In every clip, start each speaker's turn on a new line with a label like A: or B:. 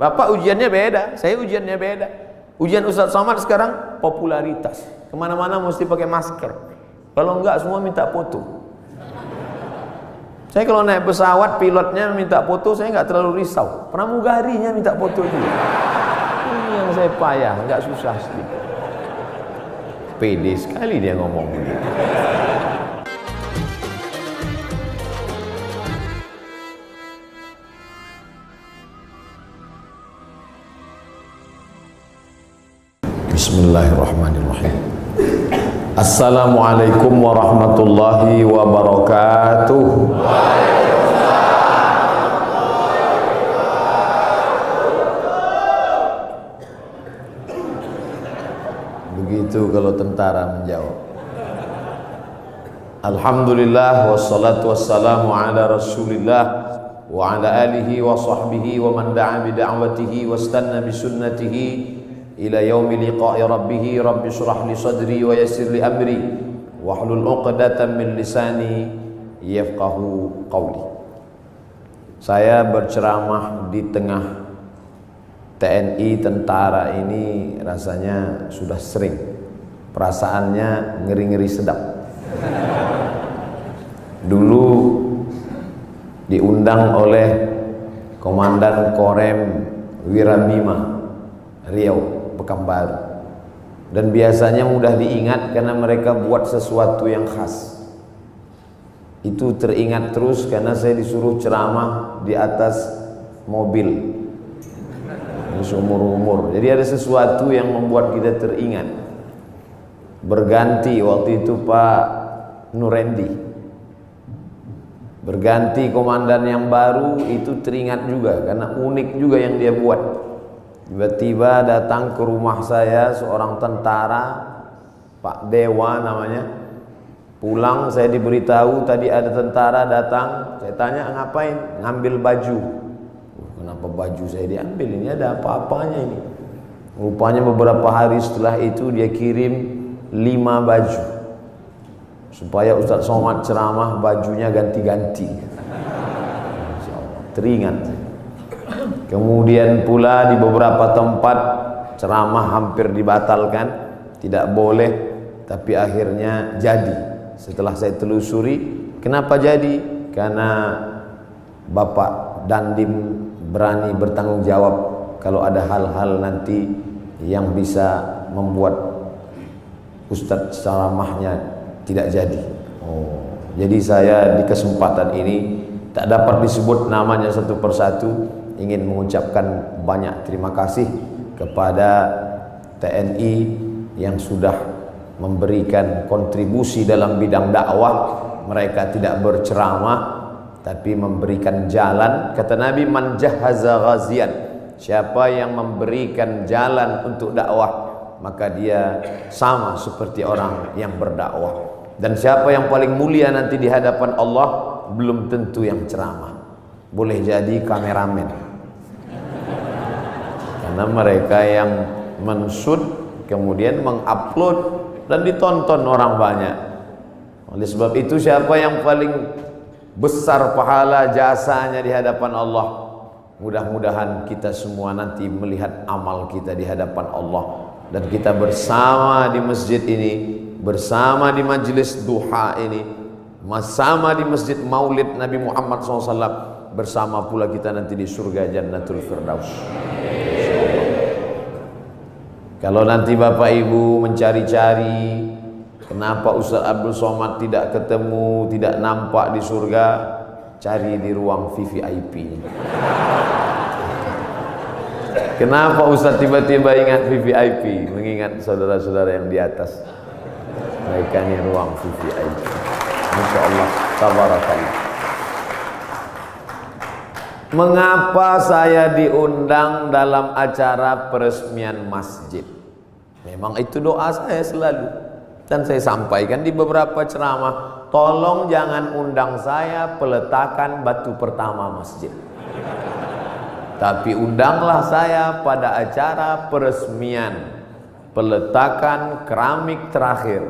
A: Bapak ujiannya beda, saya ujiannya beda. Ujian Ustadz Somad sekarang popularitas. Kemana-mana mesti pakai masker. Kalau enggak semua minta foto. Saya kalau naik pesawat pilotnya minta foto, saya nggak terlalu risau. Pramugarinya minta foto juga. Ini yang saya payah, nggak susah sedikit. Pede sekali dia ngomong begitu. Bismillahirrahmanirrahim. Assalamualaikum warahmatullahi wabarakatuh. Begitu kalau tentara menjawab. Alhamdulillah wassalatu wassalamu ala Rasulillah wa ala alihi wa sahbihi wa man da'a bi da'watihi wastanna bi sunnatihi ila yaumi liqa'i rabbih. Rabbi shrah li sadri wa yassir li amri wahlul 'uqdatam min lisani yafqahu qawli. Saya berceramah di tengah TNI, tentara ini rasanya sudah sering. Perasaannya ngeri-ngeri sedap. Dulu diundang oleh Komandan Korem Wirabima Riau Pekanbaru, dan biasanya mudah diingat karena mereka buat sesuatu yang khas. Itu teringat terus karena saya disuruh ceramah di atas mobil seumur-umur. Jadi ada sesuatu yang membuat kita teringat. Berganti waktu itu Pak Nurendi, berganti komandan yang baru, itu teringat juga karena unik juga yang dia buat. Tiba-tiba datang ke rumah saya seorang tentara, Pak Dewa namanya. Pulang saya diberitahu tadi ada tentara datang. Saya tanya ngapain? Ngambil baju. Kenapa baju saya diambil? Ini ada apa-apanya ini? Rupanya beberapa hari setelah itu dia kirim 5 baju supaya Ustadz Somad ceramah bajunya ganti-ganti. Teringat. Kemudian pula di beberapa tempat ceramah hampir dibatalkan, tidak boleh, tapi akhirnya jadi. Setelah saya telusuri, kenapa jadi? Karena Bapak Dandim berani bertanggung jawab kalau ada hal-hal nanti yang bisa membuat Ustadz ceramahnya tidak jadi. Jadi saya di kesempatan ini tak dapat disebut namanya satu persatu, ingin mengucapkan banyak terima kasih kepada TNI yang sudah memberikan kontribusi dalam bidang dakwah. Mereka tidak berceramah tapi memberikan jalan. Kata Nabi, man jahaza ghazian, siapa yang memberikan jalan untuk dakwah maka dia sama seperti orang yang berdakwah. Dan siapa yang paling mulia nanti di hadapan Allah belum tentu yang ceramah, boleh jadi kameramen, karena mereka yang menshoot kemudian mengupload dan ditonton orang banyak. Oleh sebab itu siapa yang paling besar pahala jasanya di hadapan Allah? Mudah-mudahan kita semua nanti melihat amal kita di hadapan Allah, dan kita bersama di masjid ini, bersama di majelis duha ini, bersama di masjid Maulid Nabi Muhammad SAW, bersama pula kita nanti di surga Jannatul Firdaus. Kalau nanti Bapak Ibu mencari-cari kenapa Ustadz Abdul Somad tidak ketemu, tidak nampak di surga, cari di ruang VVIP. Kenapa Ustadz tiba-tiba ingat VVIP? Mengingat saudara-saudara yang di atas. Mereka ini ruang VVIP. Masya Allah, tabarakallah. Mengapa saya diundang dalam acara peresmian masjid? Memang itu doa saya selalu, dan saya sampaikan di beberapa ceramah. Tolong jangan undang saya peletakan batu pertama masjid, tapi undanglah saya pada acara peresmian peletakan keramik terakhir.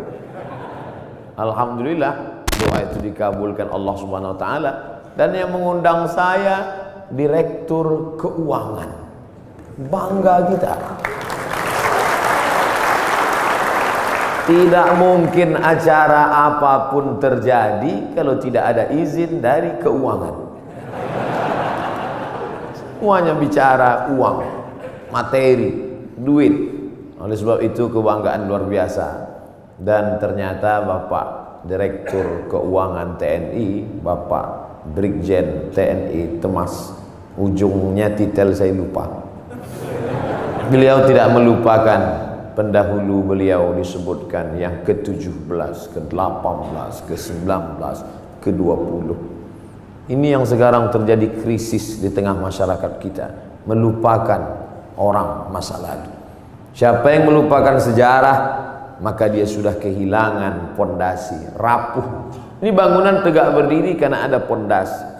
A: Alhamdulillah doa itu dikabulkan Allah Subhanahu wa taala, dan yang mengundang saya Direktur Keuangan. Bangga kita. Tidak mungkin acara apapun terjadi kalau tidak ada izin dari keuangan. Semuanya bicara uang, materi, duit. Oleh sebab itu kebanggaan luar biasa. Dan ternyata Bapak Direktur Keuangan TNI, Bapak Brigjen TNI Temas, ujungnya titel saya lupa. Beliau tidak melupakan pendahulu beliau disebutkan yang ke-17, ke-18, ke-19, ke-20. Ini yang sekarang terjadi krisis di tengah masyarakat kita, melupakan orang masa lalu. Siapa yang melupakan sejarah, maka dia sudah kehilangan pondasi, rapuh. Ini bangunan tegak berdiri karena ada pondasi.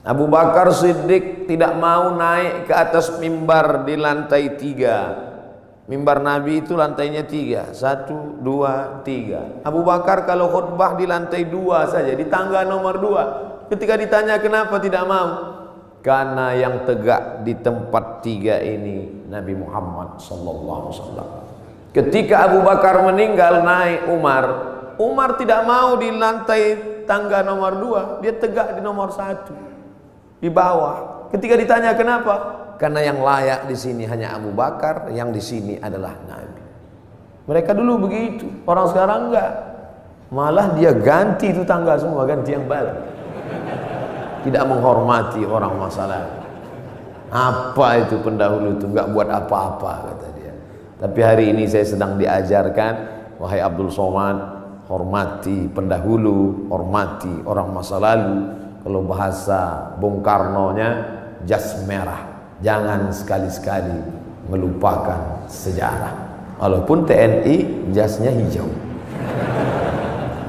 A: Abu Bakar Siddiq tidak mau naik ke atas mimbar di lantai 3. Mimbar Nabi itu lantainya 3, 1, 2, 3. Abu Bakar kalau khutbah di lantai 2 saja, di tangga nomor 2. Ketika ditanya kenapa tidak mau, karena yang tegak di tempat 3 ini Nabi Muhammad SAW. Ketika Abu Bakar meninggal, naik Umar tidak mau di lantai tangga nomor 2, dia tegak di nomor 1, di bawah. Ketika ditanya kenapa, karena yang layak di sini hanya Abu Bakar, yang di sini adalah Nabi. Mereka dulu begitu, orang sekarang enggak. Malah dia ganti itu tangga semua, ganti yang baru. Tidak menghormati orang masa lalu. Apa itu pendahulu itu, enggak buat apa-apa kata dia. Tapi hari ini saya sedang diajarkan, wahai Abdul Somad, hormati pendahulu, hormati orang masa lalu. Kalau bahasa Bung Karno-nya, jas merah. Jangan sekali-sekali melupakan sejarah. Walaupun TNI jasnya hijau.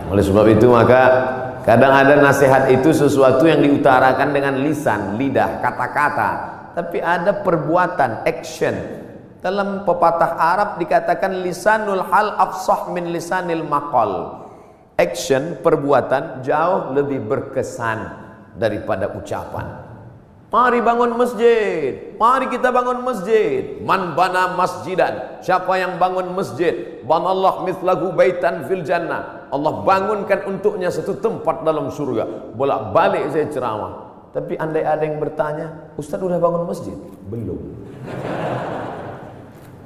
A: Oleh sebab itu maka kadang ada nasihat itu sesuatu yang diutarakan dengan lisan, lidah, kata-kata, tapi ada perbuatan, action. Dalam pepatah Arab dikatakan lisanul hal afsah min lisanil maqal. Action, perbuatan jauh lebih berkesan daripada ucapan. Mari bangun masjid, mari kita bangun masjid. Man bana masjidan, siapa yang bangun masjid, banallah mithlahu baitan fil jannah, Allah bangunkan untuknya satu tempat dalam surga. Bolak-balik saya ceramah, tapi andai ada yang bertanya, Ustaz udah bangun masjid? Belum.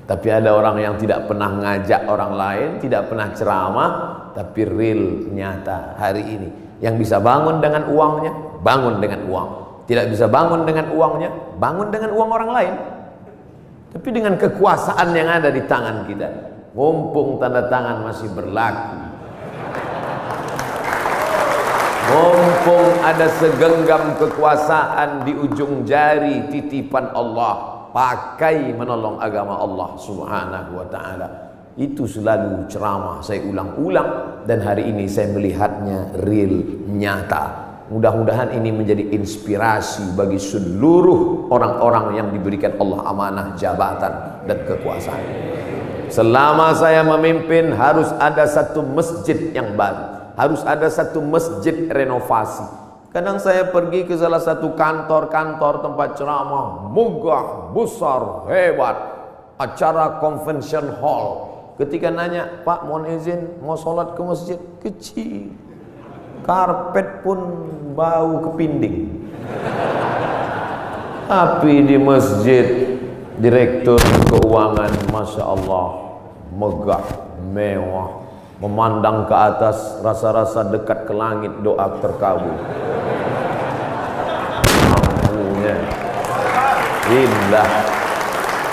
A: Tapi ada orang yang tidak pernah ngajak orang lain, tidak pernah ceramah, tapi real, nyata hari ini. Yang bisa bangun dengan uangnya, bangun dengan uang. Tidak bisa bangun dengan uangnya, bangun dengan uang orang lain. Tapi dengan kekuasaan yang ada di tangan kita, mumpung tanda tangan masih berlaku, mumpung ada segenggam kekuasaan di ujung jari titipan Allah, pakai menolong agama Allah Subhanahu wa ta'ala. Itu selalu ceramah saya ulang-ulang, dan hari ini saya melihatnya real, nyata. Mudah-mudahan ini menjadi inspirasi bagi seluruh orang-orang yang diberikan Allah amanah jabatan dan kekuasaan. Selama saya memimpin harus ada satu masjid yang baru, harus ada satu masjid renovasi. Kadang saya pergi ke salah satu kantor-kantor tempat ceramah, megah, besar, hebat, acara convention hall. Ketika nanya, Pak mohon izin mau sholat ke masjid, kecil, karpet pun bau kepinding. Tapi di masjid direktur keuangan, masya Allah, megah, mewah, memandang ke atas, rasa-rasa dekat ke langit, doa terkabul. Mampunya indah.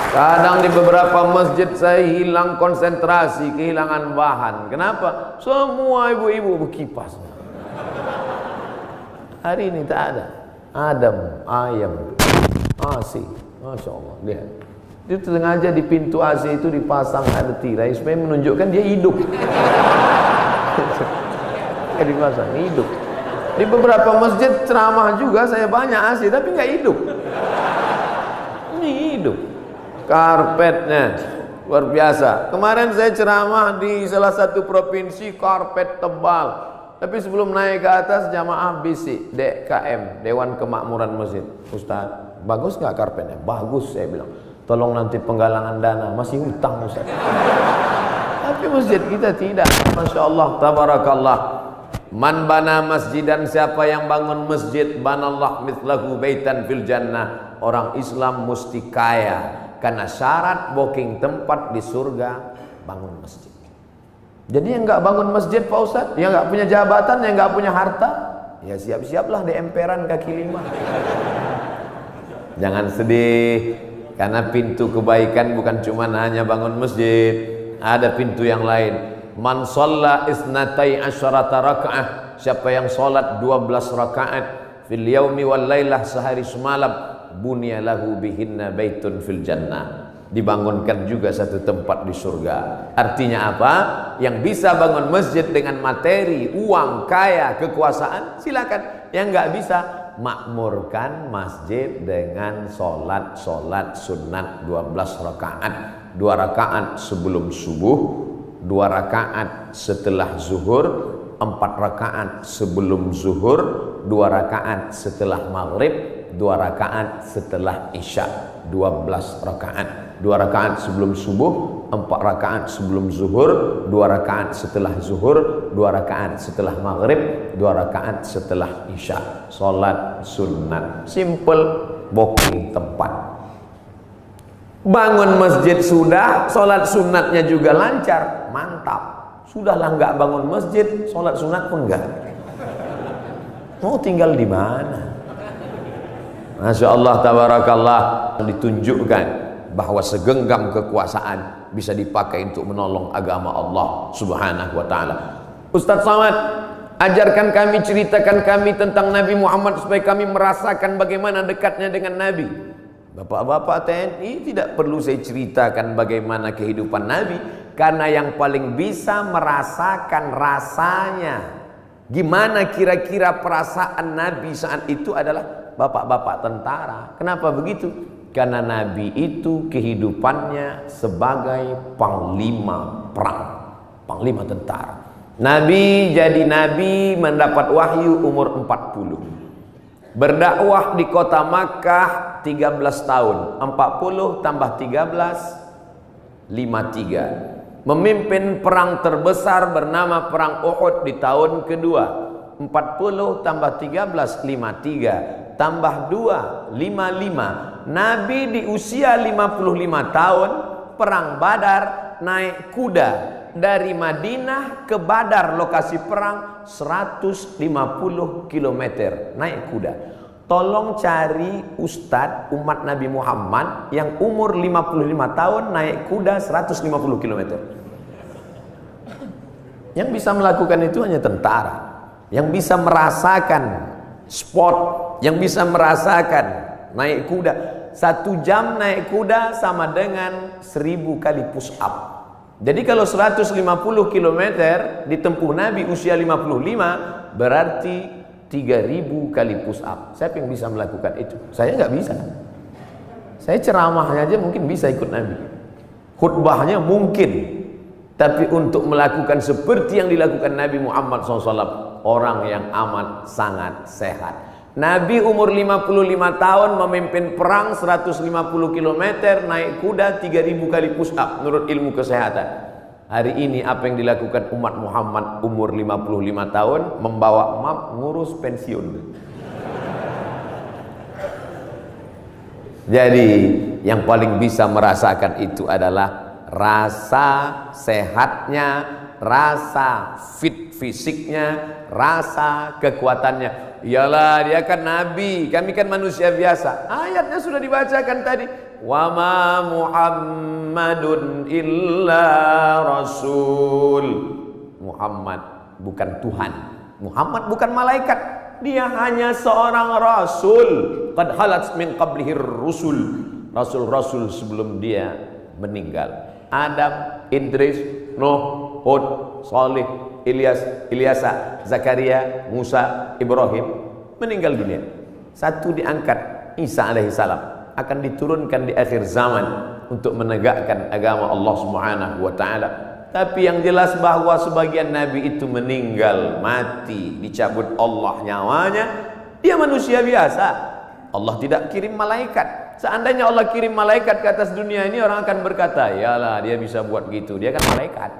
A: Kadang di beberapa masjid saya hilang konsentrasi, kehilangan bahan. Kenapa? Semua ibu-ibu berkipas. Hari ini tak ada Adam, ayam, AC. Masya Allah, lihat. Dia sengaja di pintu AC itu dipasang ada tirai supaya menunjukkan dia hidup. Dipasang hidup. Di beberapa masjid ceramah juga saya banyak AC tapi nggak hidup. Ini hidup. Karpetnya luar biasa. Kemarin saya ceramah di salah satu provinsi, karpet tebal. Tapi sebelum naik ke atas, jamaah bisik DKM, Dewan Kemakmuran Masjid. Ustaz, bagus nggak karpetnya? Bagus, saya bilang. Tolong nanti penggalangan dana, masih hutang Ustaz. Tapi masjid kita tidak. Masya Allah, tabarakallah. Man bana masjidan, siapa yang bangun masjid, banallah mithlahu baitan fil jannah. Orang Islam mesti kaya, karena syarat booking tempat di surga bangun masjid. Jadi yang nggak bangun masjid Pak Ustadz, yang nggak punya jabatan, yang nggak punya harta, ya siap-siaplah di emperan kaki lima. Jangan sedih, karena pintu kebaikan bukan cuma hanya bangun masjid, ada pintu yang lain. Man shalla isnatai asyarata raka'ah, siapa yang sholat 12 rakaat fil yaumi wal lailah, sehari semalam, bunya lahu bihinna baitun fil jannah, dibangunkan juga satu tempat di surga. Artinya apa? Yang bisa bangun masjid dengan materi, uang, kaya, kekuasaan, silakan. Yang nggak bisa, makmurkan masjid dengan sholat sunat 12 rakaat. 2 rakaat sebelum subuh, 2 rakaat setelah zuhur, 4 rakaat sebelum zuhur, 2 rakaat setelah maghrib, 2 rakaat setelah isya. 12 rakaat. 2 rakaat sebelum subuh, 4 rakaat sebelum zuhur, 2 rakaat setelah zuhur, 2 rakaat setelah maghrib, 2 rakaat setelah isya. Salat sunat, simple, booking tempat. Bangun masjid sudah, salat sunatnya juga lancar, mantap. Sudahlah nggak bangun masjid, salat sunat pun enggak. Mau tinggal di mana? Masya Allah, tabarakallah. Ditunjukkan bahwa segenggam kekuasaan bisa dipakai untuk menolong agama Allah subhanahu wa ta'ala. Ustaz Somad, ajarkan kami, ceritakan kami tentang Nabi Muhammad supaya kami merasakan bagaimana dekatnya dengan Nabi. Bapak-bapak TNI, tidak perlu saya ceritakan bagaimana kehidupan Nabi, karena yang paling bisa merasakan rasanya, gimana kira-kira perasaan Nabi saat itu adalah bapak-bapak tentara. Kenapa begitu? Karena Nabi itu kehidupannya sebagai panglima perang, panglima tentara. Nabi jadi Nabi mendapat wahyu umur 40. Berdakwah di kota Makkah 13 tahun. 40 tambah 13, 53. Memimpin perang terbesar bernama Perang Uhud di tahun kedua. 40 tambah 13, 53. Tambah 2, 55. Nabi di usia 55 tahun, perang Badar, naik kuda dari Madinah ke Badar, lokasi perang 150 km naik kuda. Tolong cari ustadz umat Nabi Muhammad yang umur 55 tahun naik kuda 150 km. Yang bisa melakukan itu hanya tentara, yang bisa merasakan sport, yang bisa merasakan naik kuda. 1 jam naik kuda sama dengan 1000 kali push up. Jadi kalau 150 km ditempuh Nabi usia 55, berarti 3000 kali push up. Siapa yang bisa melakukan itu? Saya nggak bisa. Saya ceramahnya aja mungkin bisa ikut Nabi, khutbahnya mungkin, tapi untuk melakukan seperti yang dilakukan Nabi Muhammad SAW, orang yang amat sangat sehat. Nabi umur 55 tahun memimpin perang 150 km, naik kuda 3000 kali push up menurut ilmu kesehatan. Hari ini apa yang dilakukan umat Muhammad umur 55 tahun? Membawa map ngurus pensiun. Jadi yang paling bisa merasakan itu adalah rasa sehatnya, rasa fit fisiknya, rasa kekuatannya. Iyalah, dia kan Nabi, kami kan manusia biasa. Ayatnya sudah dibacakan tadi. Wa ma Muhammadun illa rasul. Muhammad bukan Tuhan, Muhammad bukan malaikat, dia hanya seorang rasul. Qad halat min qablihi rusul. Rasul-rasul sebelum dia meninggal. Adam, Idris, Nuh, Hud, Salih, Ilyasa, Zakaria, Musa, Ibrahim meninggal dunia. Satu diangkat, Isa alaihissalam akan diturunkan di akhir zaman untuk menegakkan agama Allah Subhanahu wa taala. Tapi yang jelas bahwa sebagian nabi itu meninggal, mati, dicabut Allah nyawanya. Dia manusia biasa. Allah tidak kirim malaikat. Seandainya Allah kirim malaikat ke atas dunia ini, orang akan berkata, yalah dia bisa buat gitu, dia kan malaikat.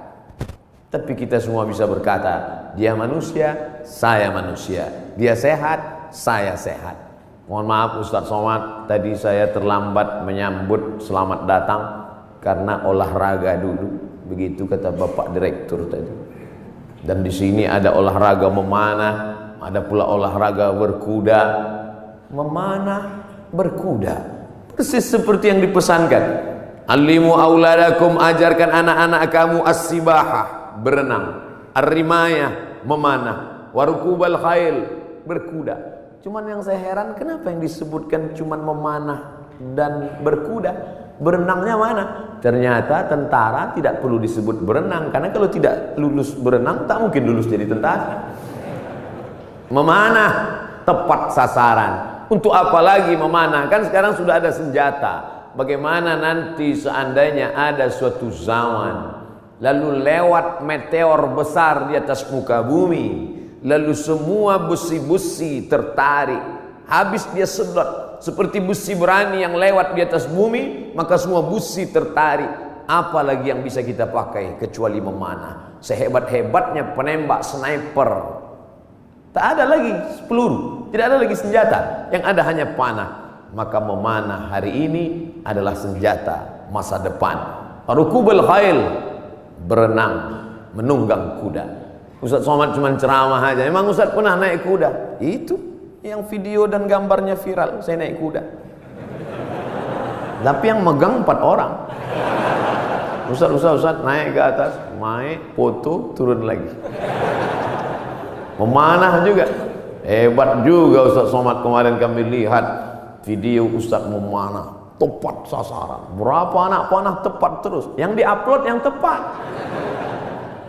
A: Tapi kita semua bisa berkata, dia manusia, saya manusia. Dia sehat, saya sehat. Mohon maaf Ustaz Somad, tadi saya terlambat menyambut selamat datang karena olahraga dulu. Begitu kata Bapak Direktur tadi. Dan di sini ada olahraga memanah, ada pula olahraga berkuda. Memanah, berkuda, persis seperti yang dipesankan. Alimu auladakum, ajarkan anak-anak kamu as-sibahah, berenang, ar-rimayah, memanah, warukubal khail, berkuda. Cuman yang saya heran, kenapa yang disebutkan cuman memanah dan berkuda? Berenangnya mana? Ternyata tentara tidak perlu disebut berenang, karena kalau tidak lulus berenang tak mungkin lulus jadi tentara. Memanah, tepat sasaran. Untuk apa lagi memanah? Kan sekarang sudah ada senjata. Bagaimana nanti seandainya ada suatu zaman lalu lewat meteor besar di atas muka bumi, lalu semua besi-besi tertarik, habis dia sedot seperti besi berani yang lewat di atas bumi, maka semua besi tertarik. Apalagi yang bisa kita pakai kecuali memanah? Sehebat-hebatnya penembak sniper, tak ada lagi peluru, tidak ada lagi senjata, yang ada hanya panah. Maka memanah hari ini adalah senjata masa depan. Rukubul khail, berenang, menunggang kuda. Ustaz Somad cuma ceramah aja. Emang Ustaz pernah naik kuda? Itu yang video dan gambarnya viral, saya naik kuda. Tapi yang megang 4 orang. Ustaz naik ke atas, naik, foto, turun lagi. Memanah juga. Hebat juga Ustaz Somad, kemarin kami lihat video Ustaz memanah, tepat sasaran. Berapa anak panah tepat terus. Yang diupload yang tepat.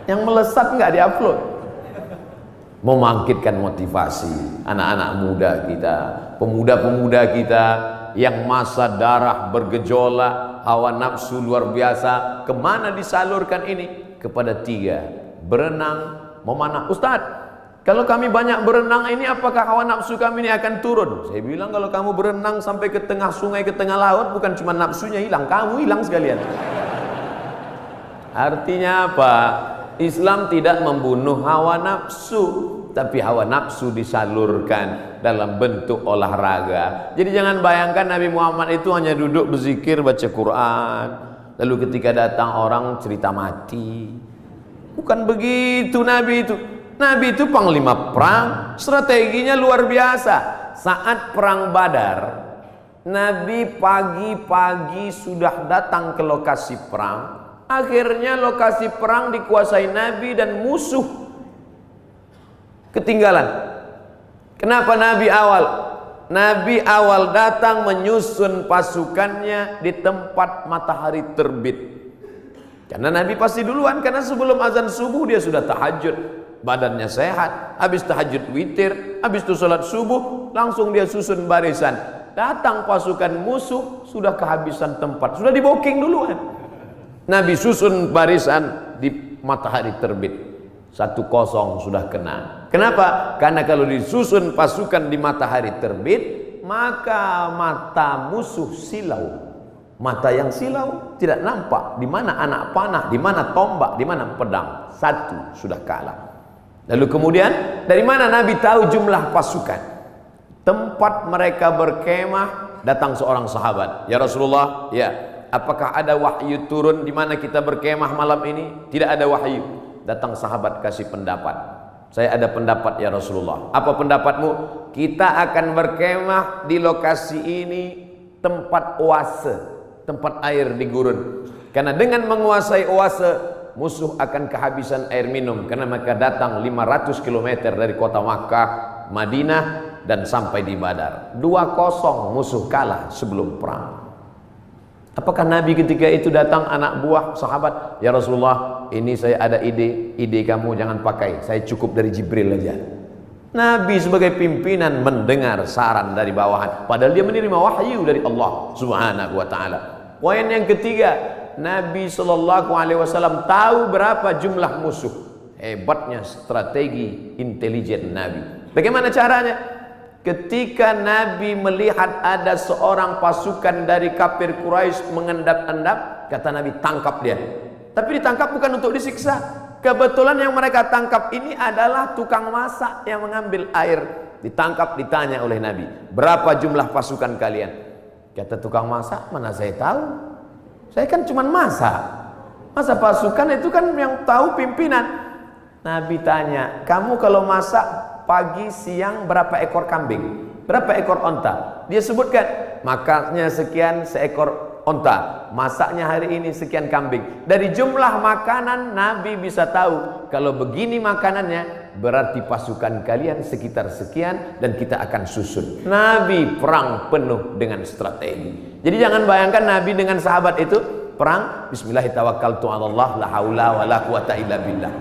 A: Yang melesat enggak diupload. Membangkitkan motivasi anak-anak muda kita, pemuda-pemuda kita yang masa darah bergejolak, hawa nafsu luar biasa. Kemana disalurkan ini? Kepada 3, berenang, memanah. Ustaz, kalau kami banyak berenang ini, apakah hawa nafsu kami ini akan turun? Saya bilang, kalau kamu berenang sampai ke tengah sungai, ke tengah laut, bukan cuma nafsunya hilang, kamu hilang sekalian. Artinya apa? Islam tidak membunuh hawa nafsu, tapi hawa nafsu disalurkan dalam bentuk olahraga. Jadi jangan bayangkan Nabi Muhammad itu hanya duduk berzikir, baca Quran, lalu ketika datang orang cerita mati. Bukan begitu Nabi itu. Nabi itu panglima perang, strateginya luar biasa. Saat perang Badar, Nabi pagi-pagi sudah datang ke lokasi perang. Akhirnya lokasi perang dikuasai Nabi dan musuh ketinggalan. Kenapa Nabi awal? Nabi awal datang menyusun pasukannya di tempat matahari terbit. Karena Nabi pasti duluan, karena sebelum azan subuh dia sudah tahajud. Badannya sehat, habis tahajud witir, habis itu sholat subuh, langsung dia susun barisan. Datang pasukan musuh, sudah kehabisan tempat, sudah di booking duluan. Nabi susun barisan di matahari terbit. 1-0 sudah kena. Kenapa? Karena kalau disusun pasukan di matahari terbit, maka mata musuh silau. Mata yang silau tidak nampak di mana anak panah, di mana tombak, di mana pedang. 1 sudah kalah. Lalu kemudian dari mana Nabi tahu jumlah pasukan? Tempat mereka berkemah, datang seorang sahabat. Ya Rasulullah, ya, apakah ada wahyu turun di mana kita berkemah malam ini? Tidak ada wahyu. Datang sahabat kasih pendapat. Saya ada pendapat ya Rasulullah. Apa pendapatmu? Kita akan berkemah di lokasi ini, tempat oase, tempat air di gurun. Karena dengan menguasai oase, musuh akan kehabisan air minum, karena mereka datang 500 km dari kota Makkah, Madinah, dan sampai di Badar. 2-0 musuh kalah sebelum perang. Apakah Nabi ketika itu datang anak buah sahabat, ya Rasulullah, ini saya ada ide kamu jangan pakai, saya cukup dari Jibril aja. Nabi sebagai pimpinan mendengar saran dari bawahan, padahal dia menerima wahyu dari Allah Subhanahu wa taala. Poin yang ketiga, Nabi SAW tahu berapa jumlah musuh. Hebatnya strategi intelijen Nabi. Bagaimana caranya? Ketika Nabi melihat ada seorang pasukan dari kafir Quraisy mengendap-endap, kata Nabi, tangkap dia. Tapi ditangkap bukan untuk disiksa. Kebetulan yang mereka tangkap ini adalah tukang masak yang mengambil air. Ditangkap, ditanya oleh Nabi, berapa jumlah pasukan kalian? Kata tukang masak, mana saya tahu, saya kan cuma masak. Masa pasukan itu kan yang tahu pimpinan. Nabi tanya, kamu kalau masak pagi siang berapa ekor kambing, berapa ekor onta? Dia sebutkan, makannya sekian seekor onta, masaknya hari ini sekian kambing. Dari jumlah makanan Nabi bisa tahu, kalau begini makanannya berarti pasukan kalian sekitar sekian dan kita akan susun. Nabi perang penuh dengan strategi. Jadi jangan bayangkan Nabi dengan sahabat itu perang bismillahirrahmanirrahim, la haula wala quwata illa billah.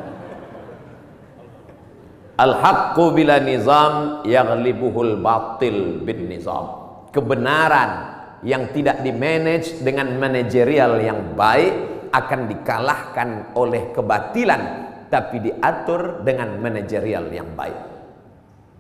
A: Al-haqqu bila nizam yaghlibuhul batil bin nizam. Kebenaran yang tidak dimanage dengan manajerial yang baik akan dikalahkan oleh kebatilan, tapi diatur dengan manajerial yang baik.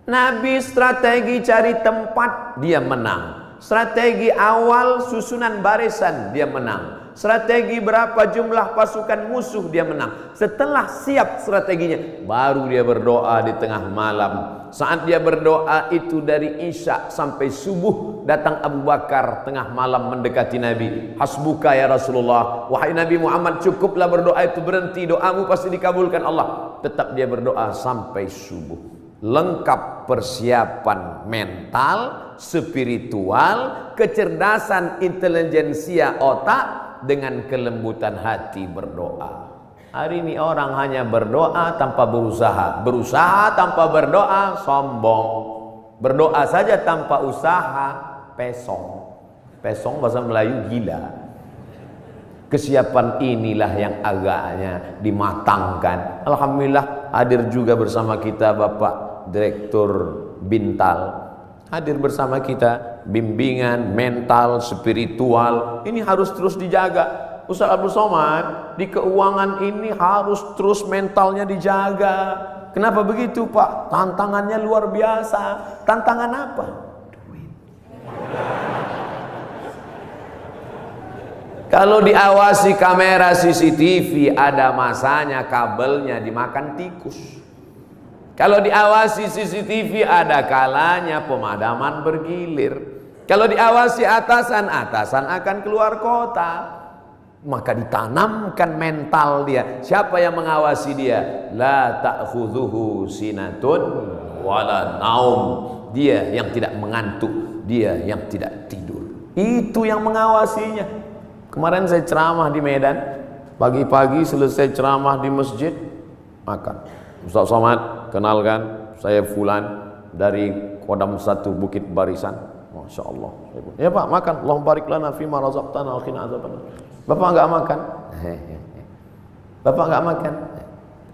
A: Nabi strategi cari tempat, dia menang. Strategi awal susunan barisan, dia menang. Strategi berapa jumlah pasukan musuh, dia menang. Setelah siap strateginya, baru dia berdoa di tengah malam. Saat dia berdoa itu dari Isya sampai subuh, datang Abu Bakar tengah malam mendekati Nabi. Hasbuka ya Rasulullah, wahai Nabi Muhammad, cukuplah berdoa itu, berhenti, doamu pasti dikabulkan Allah. Tetap dia berdoa sampai subuh. Lengkap persiapan mental, spiritual, kecerdasan intelijensia otak, dengan kelembutan hati berdoa. Hari ini orang hanya berdoa tanpa berusaha, berusaha tanpa berdoa sombong, berdoa saja tanpa usaha pesong. Pesong bahasa Melayu gila. Kesiapan inilah yang agaknya dimatangkan. Alhamdulillah hadir juga bersama kita Bapak Direktur Bintal, hadir bersama kita. Bimbingan mental, spiritual ini harus terus dijaga. Ustaz Abdul Somad, di keuangan ini harus terus mentalnya dijaga. Kenapa begitu Pak? Tantangannya luar biasa. Tantangan apa? Duit. Kalau diawasi kamera CCTV, ada masanya kabelnya dimakan tikus. Kalau diawasi CCTV, ada kalanya pemadaman bergilir. Kalau diawasi atasan akan keluar kota. Maka ditanamkan mental dia. Siapa yang mengawasi dia? La ta'khudhuhu sinatun wala naum. Dia yang tidak mengantuk, dia yang tidak tidur. Itu yang mengawasinya. Kemarin saya ceramah di Medan. Pagi-pagi selesai ceramah di masjid, makan. Ustaz Somad, kenalkan, saya Fulan dari Kodam 1 Bukit Barisan. Masya Allah. Ya Pak, makan. Allahumma barik lana fima razaqtana wa qina azabannar. Bapak enggak makan? Bapak enggak makan?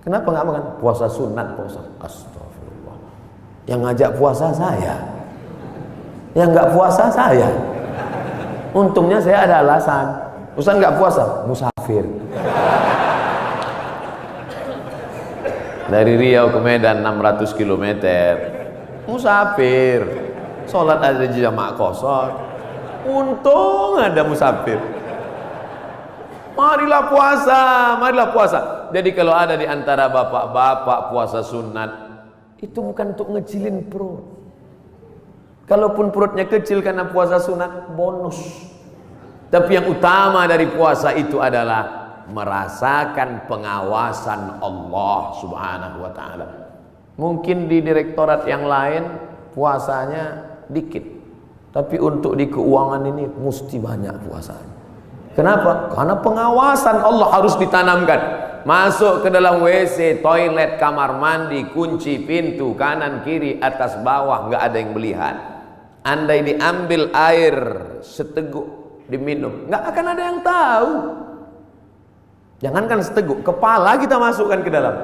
A: Kenapa enggak makan? Puasa sunat, puasa. Astagfirullah. Yang ngajak puasa saya, yang enggak puasa saya. Untungnya saya ada alasan. Ustaz enggak puasa, musafir. Dari Riau ke Medan 600 km. Musafir. Sholat ada jamaah kosong. Untung ada musafir. Marilah puasa, marilah puasa. Jadi kalau ada di antara bapak-bapak puasa sunat, itu bukan untuk ngecilin perut. Kalaupun perutnya kecil karena puasa sunat, bonus. Tapi yang utama dari puasa itu adalah merasakan pengawasan Allah Subhanahu wa ta'ala. Mungkin di direktorat yang lain puasanya dikit, tapi untuk di keuangan ini mesti banyak puasanya. Kenapa? Karena pengawasan Allah harus ditanamkan. Masuk ke dalam WC, toilet, kamar mandi, kunci pintu kanan kiri atas bawah, nggak ada yang melihat. Andai diambil air seteguk diminum, nggak akan ada yang tahu. Jangankan seteguk, kepala kita masukkan ke dalam.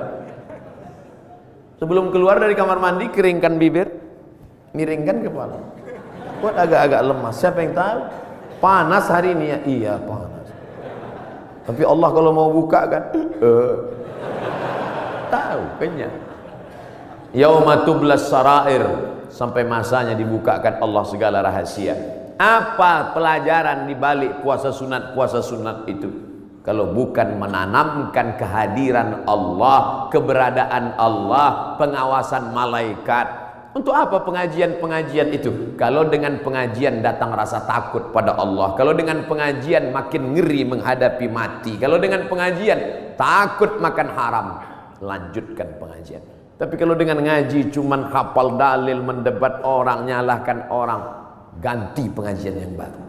A: Sebelum keluar dari kamar mandi, keringkan bibir, miringkan kepala. Buat agak-agak lemas. Siapa yang tahu? Panas hari ini ya? Iya panas. Tapi Allah kalau mau buka kan, tahu kenyang. Yauma tublas sarair. sampai masanya dibukakan Allah segala rahasia. Apa pelajaran di balik puasa sunat itu? Kalau bukan menanamkan kehadiran Allah, keberadaan Allah, pengawasan malaikat. Untuk apa pengajian-pengajian itu? Kalau dengan pengajian datang rasa takut pada Allah, kalau dengan pengajian makin ngeri menghadapi mati, kalau dengan pengajian takut makan haram, lanjutkan pengajian. Tapi kalau dengan ngaji cuman hafal dalil, mendebat orang, nyalahkan orang, ganti pengajian yang baru.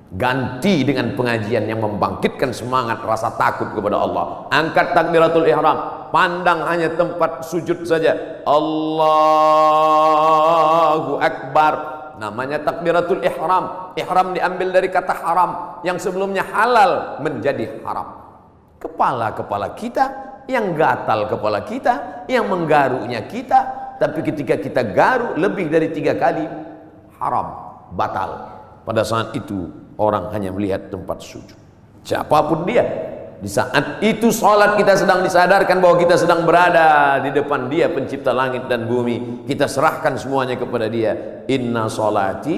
A: Ganti dengan pengajian yang membangkitkan semangat rasa takut kepada Allah. Angkat takbiratul ihram, pandang hanya tempat sujud saja. Allahu Akbar. Namanya takbiratul ihram. Ihram diambil dari kata haram, yang sebelumnya halal menjadi haram. Kepala-kepala kita, yang gatal kepala kita, yang menggaruknya kita. Tapi ketika kita garuk lebih dari 3 kali, haram, batal. Pada saat itu orang hanya melihat tempat sujud. Siapapun dia, di saat itu salat kita sedang disadarkan bahwa kita sedang berada di depan Dia pencipta langit dan bumi. Kita serahkan semuanya kepada Dia. Inna salati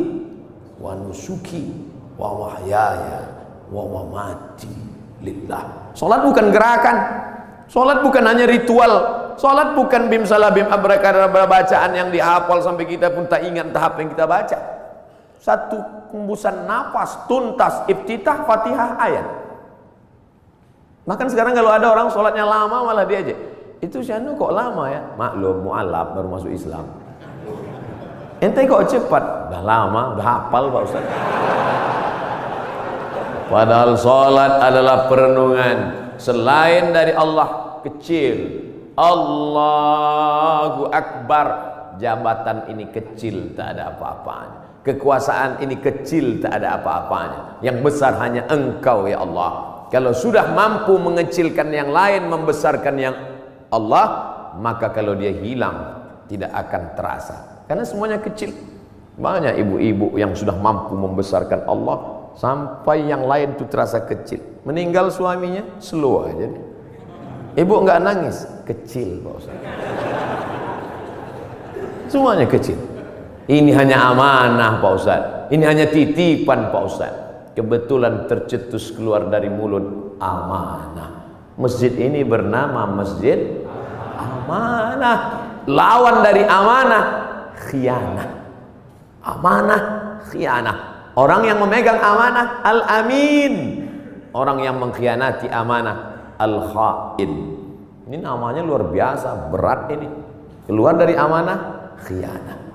A: wa nusuki wa mahyaya wa mamati lillah. Salat bukan gerakan. Salat bukan hanya ritual. Salat bukan bim salah bim abrakadabra, bacaan yang dihafal sampai kita pun tak ingat tahap yang kita baca. Satu hembusan nafas tuntas, iftitah, Fatihah, ayat. Bahkan sekarang kalau ada orang sholatnya lama malah dia aja, itu Syanu kok lama ya? Maklum mu'alaf baru masuk Islam. Ente kok cepat? Udah lama, udah hafal Pak Ustaz. Padahal sholat adalah perenungan. Selain dari Allah kecil, Allahu Akbar. Jabatan ini kecil, tak ada apa-apanya. Kekuasaan ini kecil, tak ada apa-apanya. Yang besar hanya Engkau ya Allah. Kalau sudah mampu mengecilkan yang lain, membesarkan yang Allah, maka kalau dia hilang tidak akan terasa, karena semuanya kecil. Banyak ibu-ibu yang sudah mampu membesarkan Allah sampai yang lain itu terasa kecil. Meninggal suaminya, slow aja deh. Ibu enggak nangis, kecil Pak Ustaz. Semuanya kecil. Ini hanya amanah Pak Ustaz, ini hanya titipan Pak Ustaz. Kebetulan tercetus keluar dari mulut, amanah. Masjid ini bernama Masjid Amanah. Lawan dari amanah, khianah. Amanah, khianah. Orang yang memegang amanah, al-amin. Orang yang mengkhianati amanah, al-khain. Ini namanya luar biasa, berat ini. Keluar dari amanah, khianah.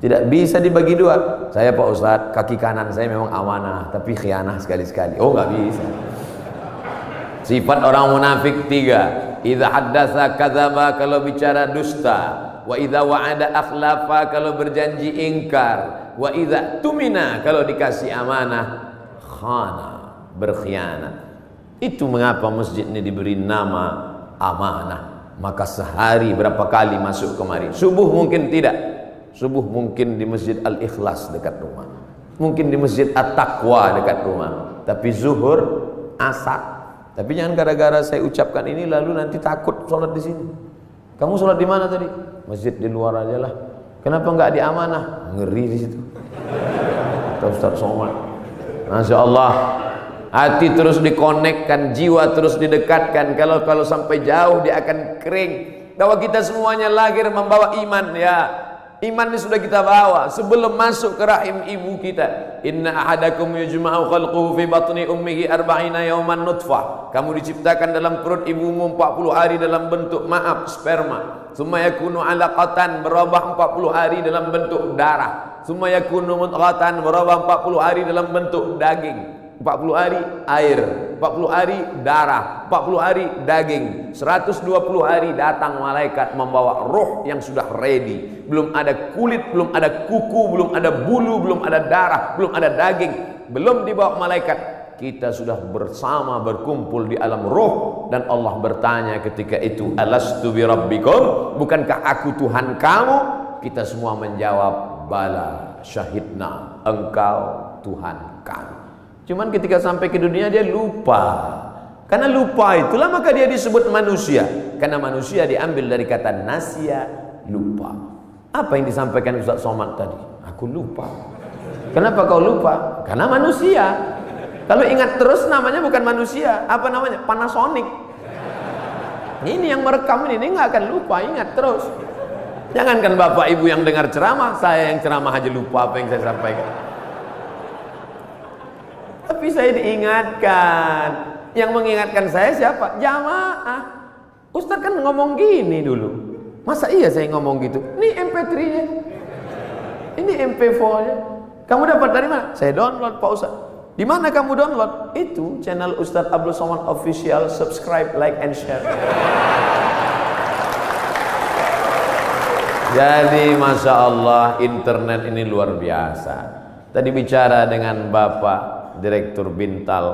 A: Tidak bisa dibagi dua. Saya Pak Ustadz, kaki kanan saya memang amanah, tapi khianah sekali-sekali. Oh, nggak bisa. Sifat orang munafik 3. Idza haddatsa kadzaba, kalau bicara dusta. Wa idza wa'ada akhlafa, kalau berjanji ingkar. Wa idza tumina, kalau dikasih amanah khana, berkhianat. Itu mengapa masjid ini diberi nama amanah. Maka sehari berapa kali masuk kemari? Subuh mungkin tidak. Subuh mungkin di Masjid Al-Ikhlas dekat rumah, mungkin di Masjid At-Taqwa dekat rumah. Tapi zuhur, asar. Tapi jangan gara-gara saya ucapkan ini lalu nanti takut sholat di sini. Kamu sholat di mana tadi? Masjid di luar aja lah. Kenapa nggak di amanah? Ngeri di situ. Kata Ustaz Somad. Masya Allah. Hati terus dikonekkan, jiwa terus didekatkan. Kalau sampai jauh dia akan kering. Bahwa kita semuanya lahir membawa iman ya. Iman ini sudah kita bawa sebelum masuk ke rahim ibu kita. Inna ahadakum yujma'u khalquhu fi batni ummihi 40 yawman nutfah. Kamu diciptakan dalam perut ibumu 40 hari dalam bentuk sperma. Summa yakunu 'alaqatan, berubah 40 hari dalam bentuk darah. Summa yakunu mudghatan, berubah 40 hari dalam bentuk daging. 40 hari air, 40 hari darah, 40 hari daging, 120 hari datang malaikat membawa roh yang sudah ready. Belum ada kulit, belum ada kuku, belum ada bulu, belum ada darah, belum ada daging, belum dibawa malaikat. Kita sudah bersama berkumpul di alam roh, dan Allah bertanya ketika itu, alastu bi rabbikum, bukankah aku Tuhan kamu? Kita semua menjawab, bala syahidna, engkau Tuhan kami. Cuman ketika sampai ke dunia dia lupa. Karena lupa itulah maka dia disebut manusia. Karena manusia diambil dari kata nasya, lupa. Apa yang disampaikan Ustaz Somad tadi? Aku lupa. Kenapa kau lupa? Karena manusia. Kalau ingat terus namanya bukan manusia. Apa namanya? Panasonic. Ini yang merekam ini nggak akan lupa, ingat terus. Jangankan bapak ibu yang dengar ceramah, saya yang ceramah aja lupa apa yang saya sampaikan. Tapi saya diingatkan. Yang mengingatkan saya siapa? Jamaah. Ustaz kan ngomong gini dulu. Masa iya saya ngomong gitu? Ini MP3-nya, ini MP4-nya. Kamu dapat dari mana? Saya download Pak Ustaz. Di mana kamu download? Itu channel Ustaz Abdul Somad Official. Subscribe, like, and share. Jadi Masya Allah, internet ini luar biasa. Tadi bicara dengan Bapak Direktur Bintal,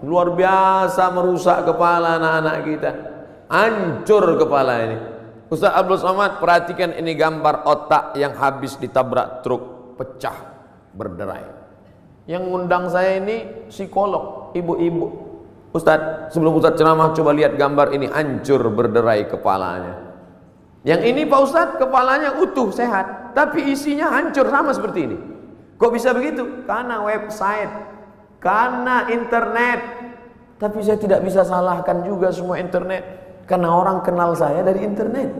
A: luar biasa merusak kepala anak-anak kita. Hancur kepala ini. Ustaz Abdul Somad, perhatikan ini gambar otak yang habis ditabrak truk, pecah, berderai. Yang ngundang saya ini psikolog, ibu-ibu. Ustaz, sebelum Ustaz ceramah coba lihat gambar ini, hancur berderai kepalanya. Yang ini Pak Ustaz, kepalanya utuh, sehat, tapi isinya hancur sama seperti ini. Kok bisa begitu? Karena website, karena internet. Tapi saya tidak bisa salahkan juga semua internet, karena orang kenal saya dari internet.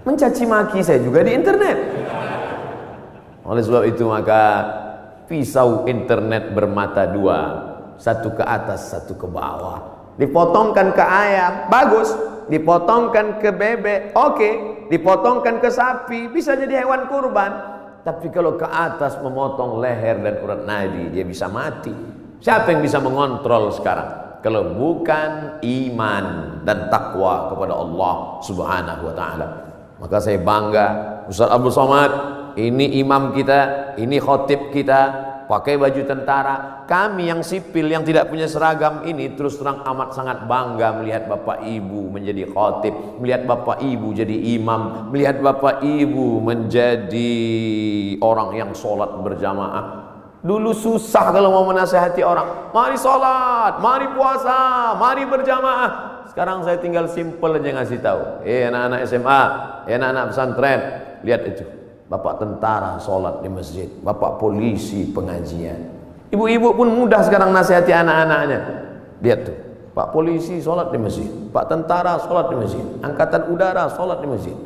A: Mencaci maki saya juga di internet. Oleh sebab itu maka pisau internet bermata dua, satu ke atas, satu ke bawah. Dipotongkan ke ayam, bagus. Dipotongkan ke bebek, oke. Dipotongkan ke sapi, bisa jadi hewan kurban. Tapi kalau ke atas memotong leher dan urat nadi, dia bisa mati. Siapa yang bisa mengontrol sekarang? Kalau bukan iman dan takwa kepada Allah Subhanahu wa ta'ala. Maka saya bangga, Ustaz Abdul Somad, ini imam kita, ini khotib kita, pakai baju tentara. Kami yang sipil yang tidak punya seragam ini terus terang amat sangat bangga melihat bapak ibu menjadi khotib, melihat bapak ibu jadi imam, melihat bapak ibu menjadi orang yang sholat berjamaah. Dulu susah kalau mau menasihati orang, mari sholat, mari puasa, mari berjamaah. Sekarang saya tinggal simpel aja ngasih tahu, anak-anak SMA, anak-anak pesantren, lihat itu, bapak tentara sholat di masjid, bapak polisi pengajian. Ibu-ibu pun mudah sekarang nasihati anak-anaknya. Lihat tuh, pak polisi sholat di masjid, pak tentara sholat di masjid, angkatan udara sholat di masjid.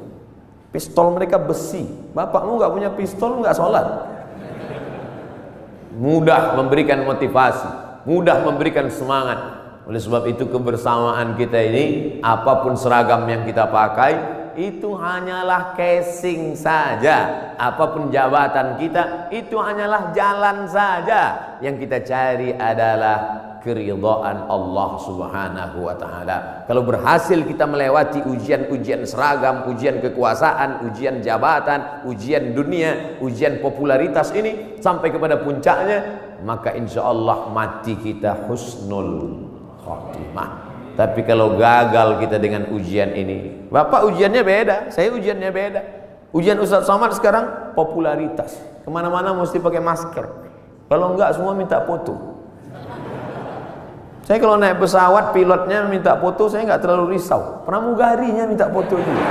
A: Pistol mereka besi, bapakmu nggak punya pistol nggak sholat. Mudah memberikan motivasi, mudah memberikan semangat. Oleh sebab itu kebersamaan kita ini, apapun seragam yang kita pakai, itu hanyalah casing saja. Apapun jabatan kita, itu hanyalah jalan saja. Yang kita cari adalah keridhaan Allah Subhanahu wa ta'ala. Kalau berhasil kita melewati ujian-ujian seragam, ujian kekuasaan, ujian jabatan, ujian dunia, ujian popularitas ini sampai kepada puncaknya, maka insya Allah mati kita husnul khotimah. Tapi kalau gagal kita dengan ujian ini, bapak ujiannya beda, saya ujiannya beda. Ujian Ustaz Somad sekarang popularitas, kemana-mana mesti pakai masker. Kalau enggak semua minta foto. Saya kalau naik pesawat pilotnya minta foto, saya nggak terlalu risau. Pramugarinya minta foto juga.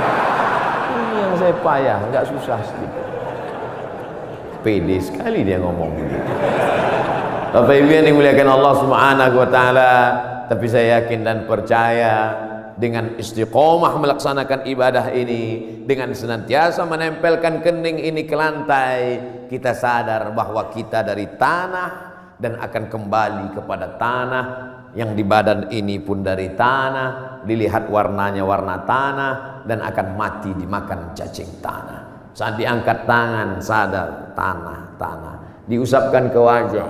A: Ini yang saya payah, nggak susah sedikit. Pede sekali dia ngomong begitu. Bapak Ibu yang dimuliakan Allah Subhanahu wa ta'ala, tapi saya yakin dan percaya dengan istiqomah melaksanakan ibadah ini, dengan senantiasa menempelkan kening ini ke lantai, kita sadar bahwa kita dari tanah dan akan kembali kepada tanah. Yang di badan ini pun dari tanah, dilihat warnanya warna tanah, dan akan mati dimakan cacing tanah. Saat diangkat tangan sadar tanah, diusapkan ke wajah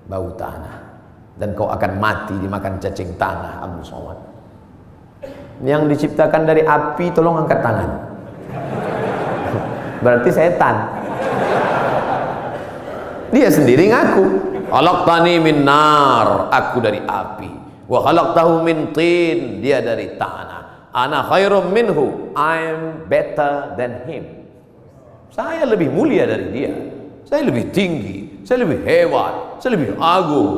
A: bau tanah, dan kau akan mati dimakan cacing tanah. Abdul Somad yang diciptakan dari api, tolong angkat tangan. Berarti setan. Dia sendiri ngaku, khalaqtani min nar, aku dari api, wa khalaqtahu min tin, dia dari tanah, ana khairum minhu, I'm better than him. Saya lebih mulia dari dia, saya lebih tinggi, saya lebih hebat, saya lebih agung.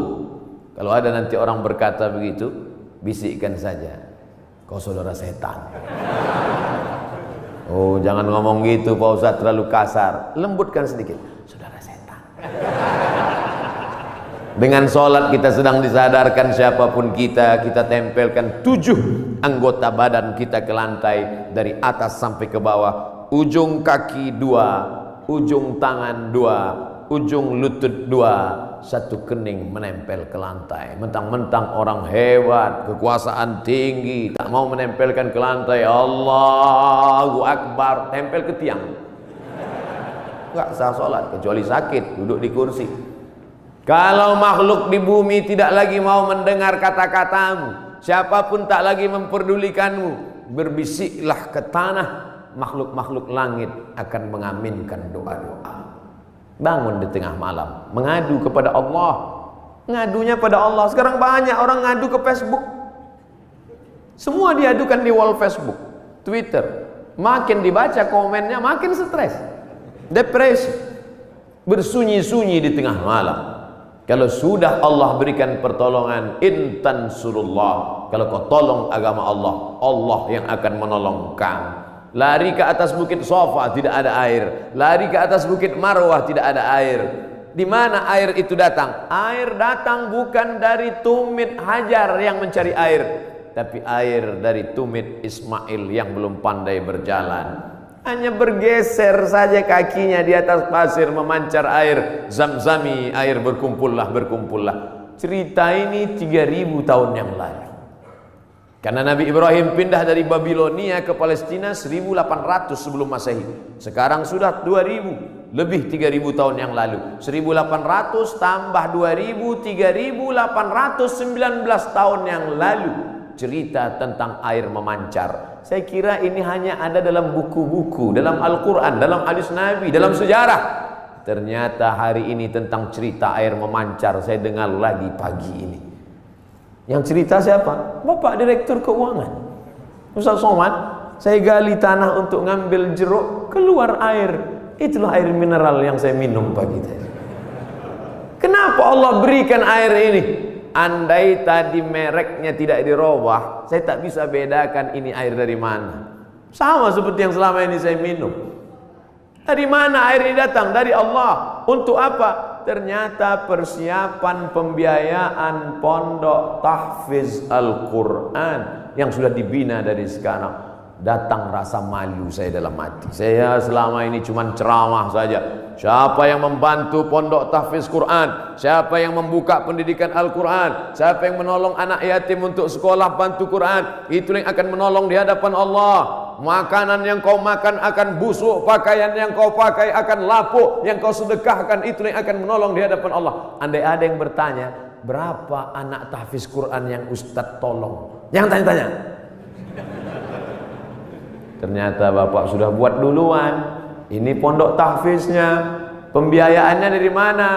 A: Kalau ada nanti orang berkata begitu, bisikkan saja, kau saudara setan. Oh, jangan ngomong gitu Pak Ustadz, terlalu kasar. Lembutkan sedikit. Saudara setan. Dengan sholat kita sedang disadarkan siapapun kita tempelkan 7 anggota badan kita ke lantai, dari atas sampai ke bawah. Ujung kaki 2, ujung tangan 2, ujung lutut 2, satu kening menempel ke lantai. Mentang-mentang orang hebat, kekuasaan tinggi, tak mau menempelkan ke lantai. Allahu Akbar, tempel ke tiang. Enggak sah sholat, kecuali sakit, duduk di kursi. Kalau makhluk di bumi tidak lagi mau mendengar kata-katamu, siapapun tak lagi memperdulikanmu, berbisiklah ke tanah, makhluk-makhluk langit akan mengaminkan doa-doa. Bangun di tengah malam, mengadu kepada Allah. Ngadunya pada Allah. Sekarang banyak orang ngadu ke Facebook. Semua diadukan di wall Facebook, Twitter. Makin dibaca komennya, makin stres, depresi, bersunyi-sunyi di tengah malam. Kalau sudah Allah berikan pertolongan, intan surullah, kalau kau tolong agama Allah, Allah yang akan menolong kamu. Lari ke atas bukit Safa, tidak ada air. Lari ke atas bukit Marwah, tidak ada air. Di mana air itu datang? Air datang bukan dari tumit Hajar yang mencari air, tapi air dari tumit Ismail yang belum pandai berjalan. Hanya bergeser saja kakinya di atas pasir, memancar air Zamzami, air berkumpullah. Cerita ini 3000 tahun yang lalu. Karena Nabi Ibrahim pindah dari Babilonia ke Palestina 1800 sebelum Masehi. Sekarang sudah 2000, lebih 3000 tahun yang lalu. 1800 tambah 2000, 3819 tahun yang lalu. Cerita tentang air memancar. Saya kira ini hanya ada dalam buku-buku, dalam Al-Quran, dalam hadis Nabi, dalam sejarah. Ternyata hari ini tentang cerita air memancar saya dengar lagi pagi ini. Yang cerita siapa? Bapak Direktur Keuangan, Ustaz Somad. Saya gali tanah untuk ngambil jeruk, keluar air. Itulah air mineral yang saya minum pagi tadi. Kenapa Allah berikan air ini? Andai tadi mereknya tidak dirubah, saya tak bisa bedakan ini air dari mana. Sama seperti yang selama ini saya minum. Dari mana air ini datang? Dari Allah. Untuk apa? Ternyata persiapan pembiayaan pondok tahfiz Al-Quran yang sudah dibina dari sekarang. Datang rasa malu saya dalam hati. Saya selama ini cuma ceramah saja. Siapa yang membantu pondok tahfiz Quran? Siapa yang membuka pendidikan Al-Quran? Siapa yang menolong anak yatim untuk sekolah bantu Quran? Itu yang akan menolong di hadapan Allah. Makanan yang kau makan akan busuk, pakaian yang kau pakai akan lapuk, yang kau sedekahkan itu yang akan menolong di hadapan Allah. Andai ada yang bertanya, berapa anak tahfiz Quran yang Ustadz tolong? Jangan tanya-tanya. Ternyata Bapak sudah buat duluan. Ini pondok tahfiznya, pembiayaannya dari mana?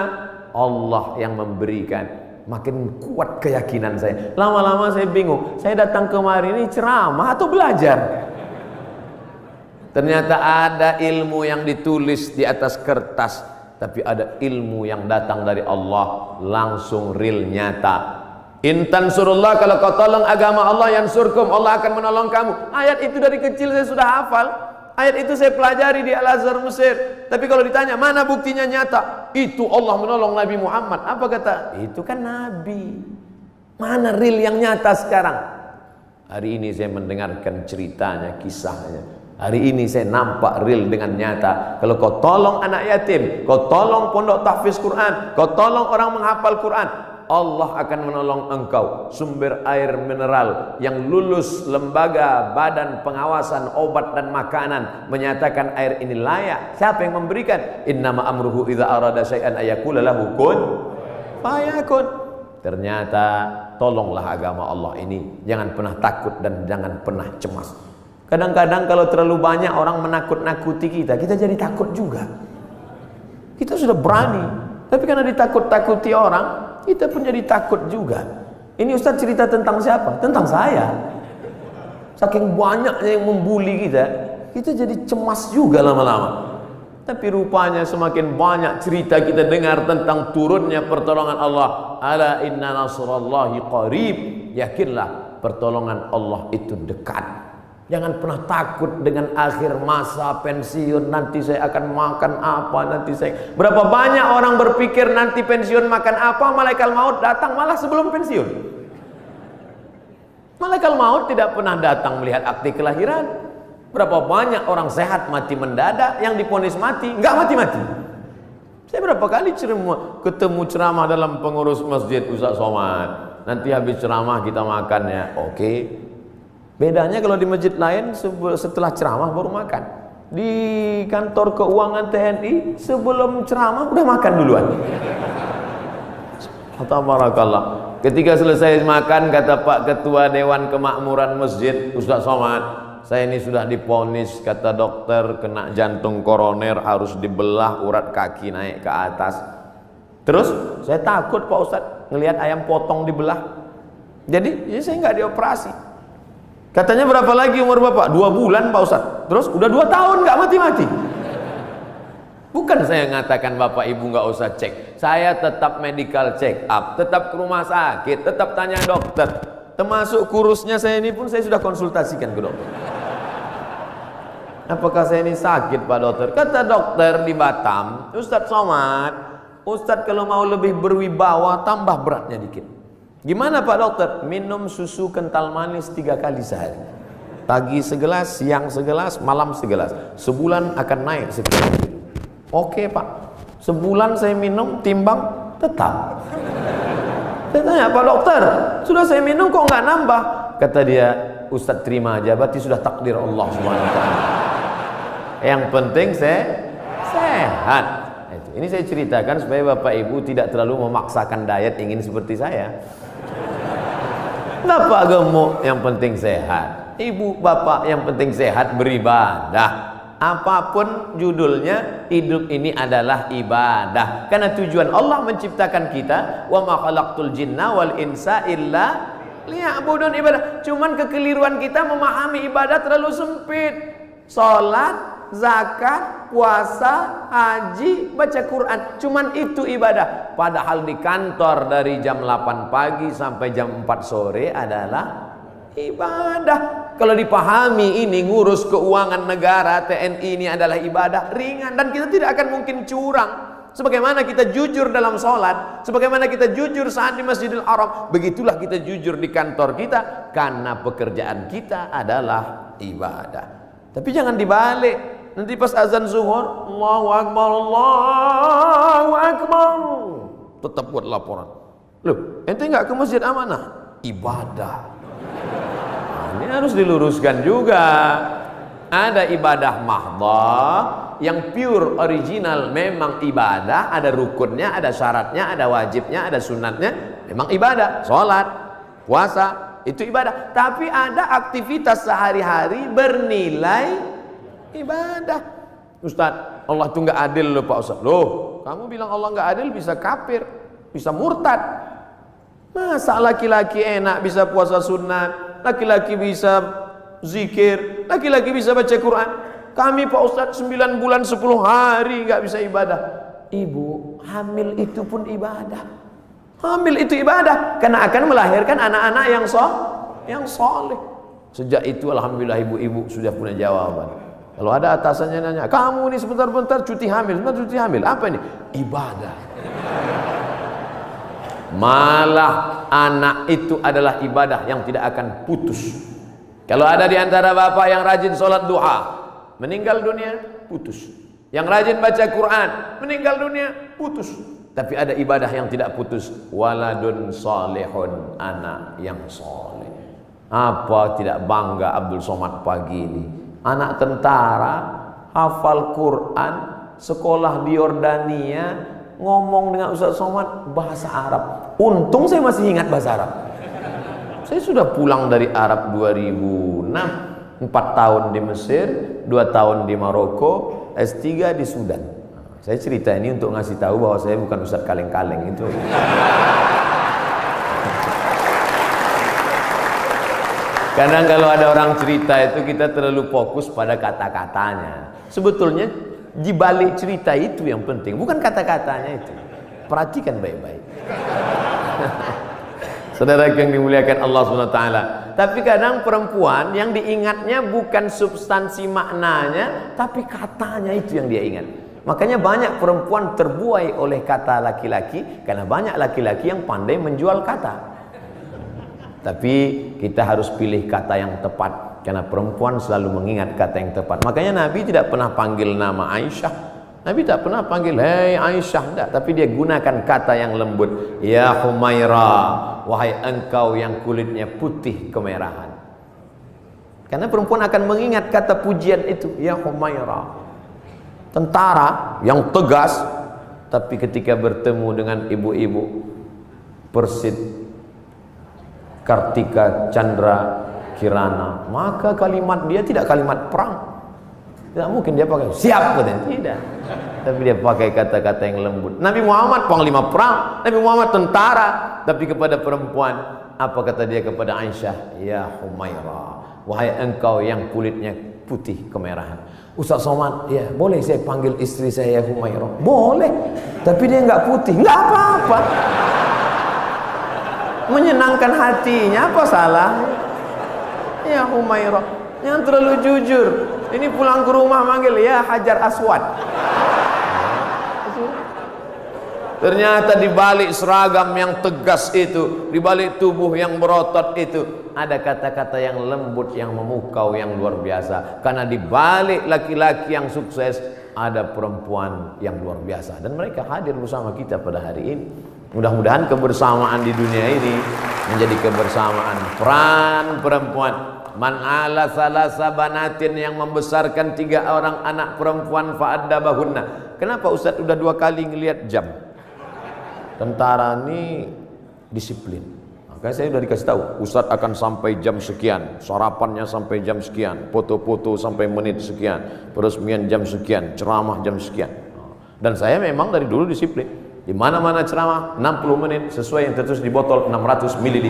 A: Allah yang memberikan. Makin kuat keyakinan saya. Lama-lama saya bingung. Saya datang kemari ini ceramah atau belajar? Ternyata ada ilmu yang ditulis di atas kertas, tapi ada ilmu yang datang dari Allah langsung real nyata. Intan surullah, kalau kau tolong agama Allah, yansurkum, Allah akan menolong kamu. Ayat itu dari kecil saya sudah hafal. Ayat itu saya pelajari di Al-Azhar Mesir. Tapi kalau ditanya mana buktinya nyata, itu Allah menolong Nabi Muhammad. Apa kata? Itu kan Nabi. Mana real yang nyata sekarang? Hari ini saya mendengarkan ceritanya, kisahnya. Hari ini saya nampak real dengan nyata. Kalau kau tolong anak yatim, kau tolong pondok tahfiz Quran, kau tolong orang menghafal Quran, Allah akan menolong engkau. Sumber air mineral yang lulus lembaga badan pengawasan obat dan makanan menyatakan air ini layak. Siapa yang memberikan? Innama amruhu idza arada syai'an ayaqula lahu kun fayakun. Ternyata tolonglah agama Allah ini. Jangan pernah takut dan jangan pernah cemas. Kadang-kadang kalau terlalu banyak orang menakut-nakuti kita, kita jadi takut juga. Kita sudah berani, tapi karena ditakut-takuti orang, kita pun jadi takut juga. Ini Ustaz cerita tentang siapa? Tentang saya. Saking banyaknya yang membuli kita, kita jadi cemas juga lama-lama. Tapi rupanya semakin banyak cerita kita dengar tentang turunnya pertolongan Allah. Ala inna nasrallahi qarib. Yakinlah pertolongan Allah itu dekat. Jangan pernah takut dengan akhir masa pensiun. Nanti saya akan makan apa, nanti saya... Berapa banyak orang berpikir nanti pensiun makan apa, malaikat maut datang malah sebelum pensiun. Malaikat maut tidak pernah datang melihat akte kelahiran. Berapa banyak orang sehat mati mendadak, yang divonis mati, nggak mati-mati. Saya berapa kali ketemu ceramah dalam pengurus masjid, Ustaz Somad. Nanti habis ceramah kita makan ya, oke. Bedanya kalau di masjid lain setelah ceramah baru makan. Di kantor keuangan TNI sebelum ceramah udah makan duluan. Tabarakallah. Ketika selesai makan, kata Pak Ketua Dewan Kemakmuran Masjid, Ustaz Somad, saya ini sudah divonis, kata dokter, kena jantung koroner, harus dibelah urat kaki naik ke atas. Terus saya takut Pak Ustaz ngelihat ayam potong dibelah. Jadi ya saya nggak dioperasi. Katanya berapa lagi umur Bapak? 2 bulan Pak Ustaz. Terus udah 2 tahun nggak mati-mati. Bukan saya ngatakan Bapak Ibu nggak usah cek. Saya tetap medical check up, tetap ke rumah sakit, tetap tanya dokter. Termasuk kurusnya saya ini pun saya sudah konsultasikan ke dokter. Apakah saya ini sakit Pak Dokter? Kata dokter di Batam, Ustadz Somad, Ustadz kalau mau lebih berwibawa tambah beratnya dikit. Gimana Pak Dokter? Minum susu kental manis 3 kali sehari. Pagi segelas, siang segelas, malam segelas. Sebulan akan naik segelas. Oke Pak. Sebulan saya minum, timbang tetap. Saya tanya, Pak Dokter, sudah saya minum kok nggak nambah? Kata dia, Ustadz terima aja, berarti sudah takdir Allah SWT. Yang penting saya sehat. Ini saya ceritakan supaya Bapak Ibu tidak terlalu memaksakan diet ingin seperti saya. Bapak gemuk, yang penting sehat. Ibu bapak yang penting sehat, beribadah. Apapun judulnya, hidup ini adalah ibadah. Karena tujuan Allah menciptakan kita, wa ma khalaqtul jinna wal insa illa liya'budun, ibadah. Cuman kekeliruan kita memahami ibadah terlalu sempit. Salat, zakat, puasa, haji, baca Quran, cuman itu ibadah. Padahal di kantor dari jam 8 pagi sampai jam 4 sore adalah ibadah. Kalau dipahami ini, ngurus keuangan negara TNI ini adalah ibadah ringan, dan kita tidak akan mungkin curang. Sebagaimana kita jujur dalam sholat, sebagaimana kita jujur saat di Masjidil Haram, begitulah kita jujur di kantor kita, karena pekerjaan kita adalah ibadah. Tapi jangan dibalik. Nanti pas azan zuhur, Allahu Akbar, Allahu Akbar, tetap buat laporan. Loh, ente nggak ke masjid amanah? Ibadah. Nah, ini harus diluruskan juga. Ada ibadah mahdhah yang pure original, memang ibadah, ada rukunnya, ada syaratnya, ada wajibnya, ada sunatnya, memang ibadah. Sholat, puasa, itu ibadah. Tapi ada aktivitas sehari-hari bernilai ibadah. Ustaz, Allah itu nggak adil loh Pak Ustaz. Loh, kamu bilang Allah nggak adil, bisa kafir, bisa murtad. Masa laki-laki enak bisa puasa sunat, laki-laki bisa zikir, laki-laki bisa baca Quran. Kami Pak Ustaz 9 bulan 10 hari nggak bisa ibadah. Ibu, hamil itu pun ibadah. Hamil itu ibadah, karena akan melahirkan anak-anak yang soleh. Sejak itu alhamdulillah ibu-ibu sudah punya jawaban. Kalau ada atasannya nanya, kamu ini sebentar-bentar cuti hamil, sebentar cuti hamil, apa ini? Ibadah. Malah anak itu adalah ibadah yang tidak akan putus. Kalau ada di antara bapak yang rajin sholat duha, meninggal dunia, putus. Yang rajin baca Quran, meninggal dunia, putus. Tapi ada ibadah yang tidak putus. Waladun salihun, anak yang soleh. Apa tidak bangga Abdul Somad pagi ini? Anak tentara, hafal Quran, sekolah di Yordania, ngomong dengan Ustaz Somad bahasa Arab. Untung saya masih ingat bahasa Arab. Saya sudah pulang dari Arab 2006, 4 tahun di Mesir, 2 tahun di Maroko, S3 di Sudan. Saya cerita ini untuk ngasih tahu bahwa saya bukan Ustaz kaleng-kaleng itu. Kadang kalau ada orang cerita itu kita terlalu fokus pada kata-katanya. Sebetulnya di balik cerita itu yang penting, bukan kata-katanya itu. Perhatikan baik-baik. Saudara yang dimuliakan Allah SWT. Tapi kadang perempuan yang diingatnya bukan substansi maknanya, tapi katanya itu yang dia ingat. Makanya banyak perempuan terbuai oleh kata laki-laki, karena banyak laki-laki yang pandai menjual kata. Tapi kita harus pilih kata yang tepat, karena perempuan selalu mengingat kata yang tepat. Makanya Nabi tidak pernah panggil nama Aisyah. Nabi tak pernah panggil hei Aisyah, tidak. Tapi dia gunakan kata yang lembut. Ya Humaira, wahai engkau yang kulitnya putih kemerahan. Karena perempuan akan mengingat kata pujian itu. Ya Humaira, tentara yang tegas, tapi ketika bertemu dengan ibu-ibu Persid, Kartika, Chandra, Kirana, maka kalimat dia tidak kalimat perang. Tidak mungkin dia pakai siap, katanya. Tidak. Tapi dia pakai kata-kata yang lembut. Nabi Muhammad panglima perang, Nabi Muhammad tentara, tapi kepada perempuan apa kata dia kepada Aisyah? Ya Humaira, wahai engkau yang kulitnya putih kemerahan. Ustaz Somad, ya boleh saya panggil istri saya Humaira? Boleh, tapi dia nggak putih, nggak apa-apa. Menyenangkan hatinya, apa salah? Ya Humaira, jangan terlalu jujur. Ini pulang ke rumah manggil ya Hajar Aswad. Ternyata di balik seragam yang tegas itu, di balik tubuh yang berotot itu, ada kata-kata yang lembut, yang memukau, yang luar biasa. Karena di balik laki-laki yang sukses ada perempuan yang luar biasa, dan mereka hadir bersama kita pada hari ini. Mudah-mudahan kebersamaan di dunia ini menjadi kebersamaan peran perempuan. Man ala salasa banatin, yang membesarkan 3 orang anak perempuan fa'addabahunna. Kenapa Ustaz udah 2 kali ngelihat jam? Tentara ini disiplin. Makanya saya udah dikasih tahu, Ustaz akan sampai jam sekian, sarapannya sampai jam sekian, foto-foto sampai menit sekian, peresmian jam sekian, ceramah jam sekian. Dan saya memang dari dulu disiplin. Di mana-mana ceramah 60 menit sesuai yang tertulis di botol 600 ml.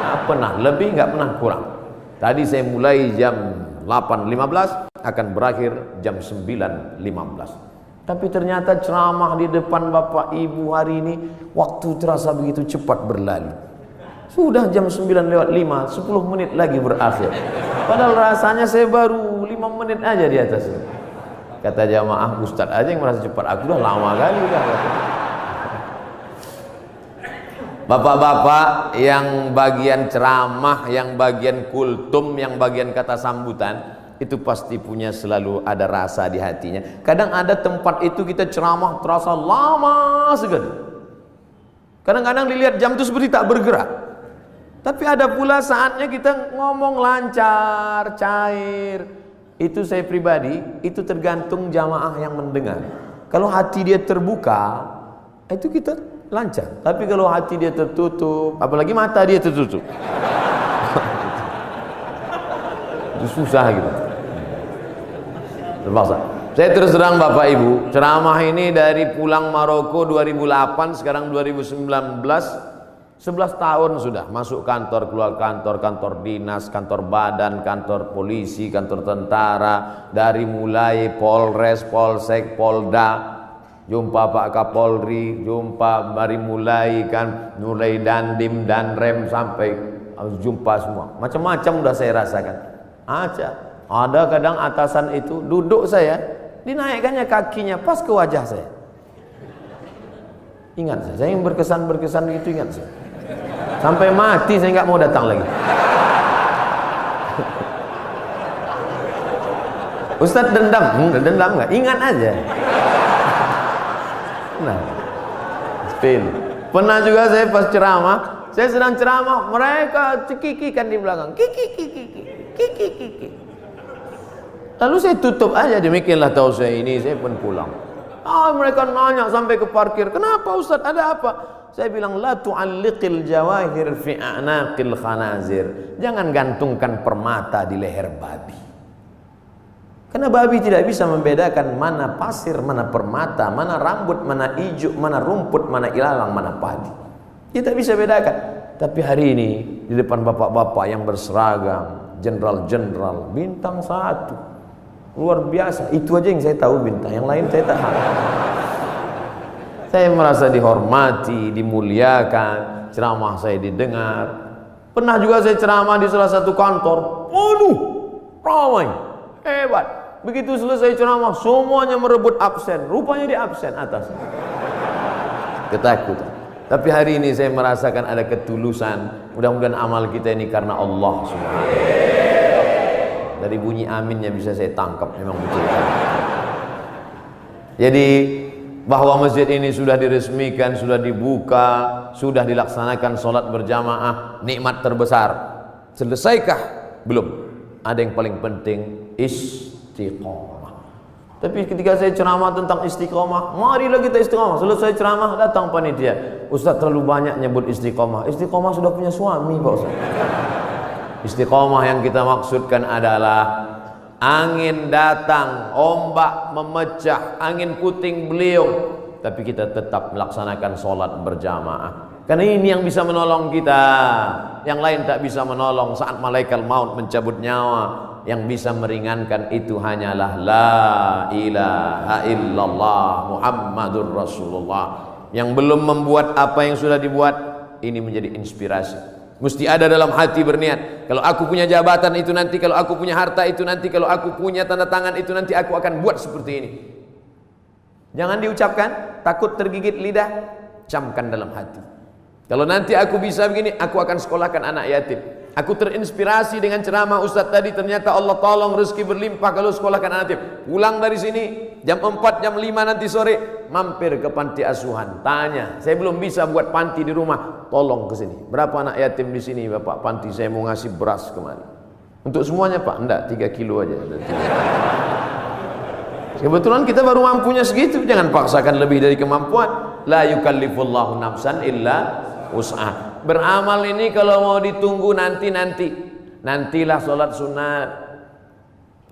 A: Nggak pernah lebih, nggak pernah kurang. Tadi saya mulai jam 8.15, akan berakhir jam 9.15. Tapi ternyata ceramah di depan Bapak Ibu hari ini, waktu terasa begitu cepat berlalu. Sudah jam 9:05, 10 menit lagi berakhir. Padahal rasanya saya baru 5 menit aja di atas. Kata jamaah, Ustadz aja yang merasa cepat, aku udah lama kali udah. Bapak-bapak yang bagian ceramah, yang bagian kultum, yang bagian kata sambutan, itu pasti punya selalu ada rasa di hatinya. Kadang ada tempat itu kita ceramah terasa lama sekali. Kadang-kadang dilihat jam itu seperti tak bergerak. Tapi ada pula saatnya kita ngomong lancar, cair. Itu saya pribadi, itu tergantung jamaah yang mendengar. Kalau hati dia terbuka, itu kita lancar. Tapi kalau hati dia tertutup, apalagi mata dia tertutup, itu susah gitu. Terpaksa. Saya terus terang Bapak Ibu, ceramah ini dari pulang Maroko 2008, sekarang 2019, 11 tahun sudah. Masuk kantor, keluar kantor, kantor dinas, kantor badan, kantor polisi, kantor tentara. Dari mulai Polres, Polsek, Polda, jumpa Pak Kapolri, jumpa dari mulai Dandim, Danrem, sampai jumpa semua. Macam-macam udah saya rasakan. Ada kadang atasan itu duduk saya, dinaikkannya kakinya pas ke wajah saya. Ingat saya yang berkesan itu, ingat saya. Sampai mati saya nggak mau datang lagi. Ustadz dendam nggak? Ingat aja. Nah, pernah juga saya pas ceramah, saya sedang ceramah, mereka cekikikan di belakang, kiki. Lalu saya tutup aja, demikianlah tahu saya ini, saya pun pulang. Mereka nanya sampai ke parkir, kenapa Ustadz, ada apa? Saya bilang, la tu'alliqil jawahir fi a'naqil khanazir. Jangan gantungkan permata di leher babi. Karena babi tidak bisa membedakan mana pasir, mana permata, mana rambut, mana ijuk, mana rumput, mana ilalang, mana padi. Dia tak bisa bedakan. Tapi hari ini di depan bapak-bapak yang berseragam, jenderal-jenderal, bintang 1, luar biasa. Itu aja yang saya tahu bintang, yang lain saya tak tahu. Saya merasa dihormati, dimuliakan, ceramah saya didengar. Pernah juga saya ceramah di salah satu kantor. Waduh, ramai, hebat. Begitu selesai ceramah, semuanya merebut absen. Rupanya di absen atas. Ketakutan. Tapi hari ini saya merasakan ada ketulusan. Mudah-mudahan amal kita ini karena Allah Subhanahu. Dari bunyi aminnya bisa saya tangkap, memang betul. Jadi bahwa masjid ini sudah diresmikan, sudah dibuka, sudah dilaksanakan sholat berjamaah, nikmat terbesar. Selesaikah? Belum. Ada yang paling penting, istiqomah. Tapi ketika saya ceramah tentang istiqomah, marilah kita istiqomah. Selesai ceramah, datang panitia. Ustaz terlalu banyak nyebut istiqomah. Istiqomah sudah punya suami, Pak Ustaz. Istiqomah yang kita maksudkan adalah angin datang, ombak memecah, angin puting beliung, tapi kita tetap melaksanakan sholat berjamaah. Karena ini yang bisa menolong kita. Yang lain tak bisa menolong saat malaikat maut mencabut nyawa. Yang bisa meringankan itu hanyalah la ilaha illallah Muhammadur Rasulullah. Yang belum membuat apa yang sudah dibuat, ini menjadi inspirasi. Mesti ada dalam hati berniat, kalau aku punya jabatan itu nanti, kalau aku punya harta itu nanti, kalau aku punya tanda tangan itu nanti, aku akan buat seperti ini. Jangan diucapkan, takut tergigit lidah, camkan dalam hati. Kalau nanti aku bisa begini, aku akan sekolahkan anak yatim. Aku terinspirasi dengan ceramah Ustadz tadi, ternyata Allah tolong rezeki berlimpah kalau sekolahkan anak yatim. Pulang dari sini jam 4, jam 5 nanti sore, mampir ke panti asuhan, tanya, saya belum bisa buat panti di rumah, tolong ke sini. Berapa anak yatim di sini Bapak panti, saya mau ngasih beras kemari. Untuk semuanya Pak? Enggak, 3 kilo aja. Kebetulan kita baru mampunya segitu, jangan paksakan lebih dari kemampuan. La yukallifullahu nafsan illa wus'ah. Beramal ini kalau mau ditunggu nantilah sholat sunat,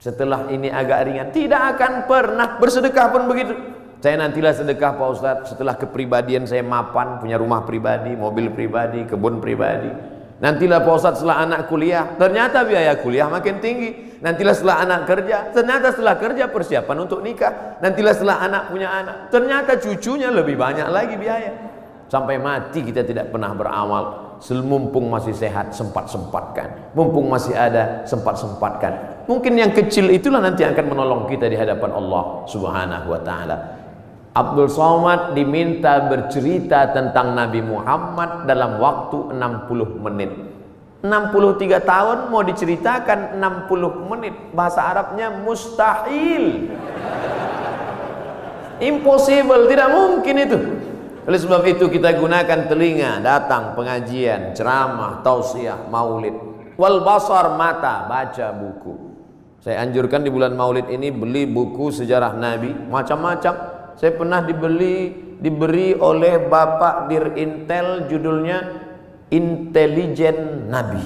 A: setelah ini agak ringan, tidak akan pernah. Bersedekah pun begitu. Saya nantilah sedekah Pak Ustadz setelah kepribadian saya mapan, punya rumah pribadi, mobil pribadi, kebun pribadi. Nantilah Pak Ustadz setelah anak kuliah, ternyata biaya kuliah makin tinggi. Nantilah setelah anak kerja, ternyata setelah kerja persiapan untuk nikah. Nantilah setelah anak punya anak, ternyata cucunya lebih banyak lagi biaya. Sampai mati kita tidak pernah beramal. Mumpung masih sehat, sempat-sempatkan. Mumpung masih ada, sempat-sempatkan. Mungkin yang kecil itulah nanti akan menolong kita di hadapan Allah Subhanahu wa ta'ala. Abdul Somad diminta bercerita tentang Nabi Muhammad dalam waktu 60 menit. 63 tahun mau diceritakan 60 menit. Bahasa Arabnya mustahil. Impossible, tidak mungkin itu. Oleh sebab itu kita gunakan telinga, datang pengajian, ceramah, tausiah, maulid. Wal basar, mata, baca buku. Saya anjurkan di bulan maulid ini beli buku sejarah Nabi, macam-macam. Saya pernah diberi oleh Bapak Dirintel, judulnya Intelijen Nabi.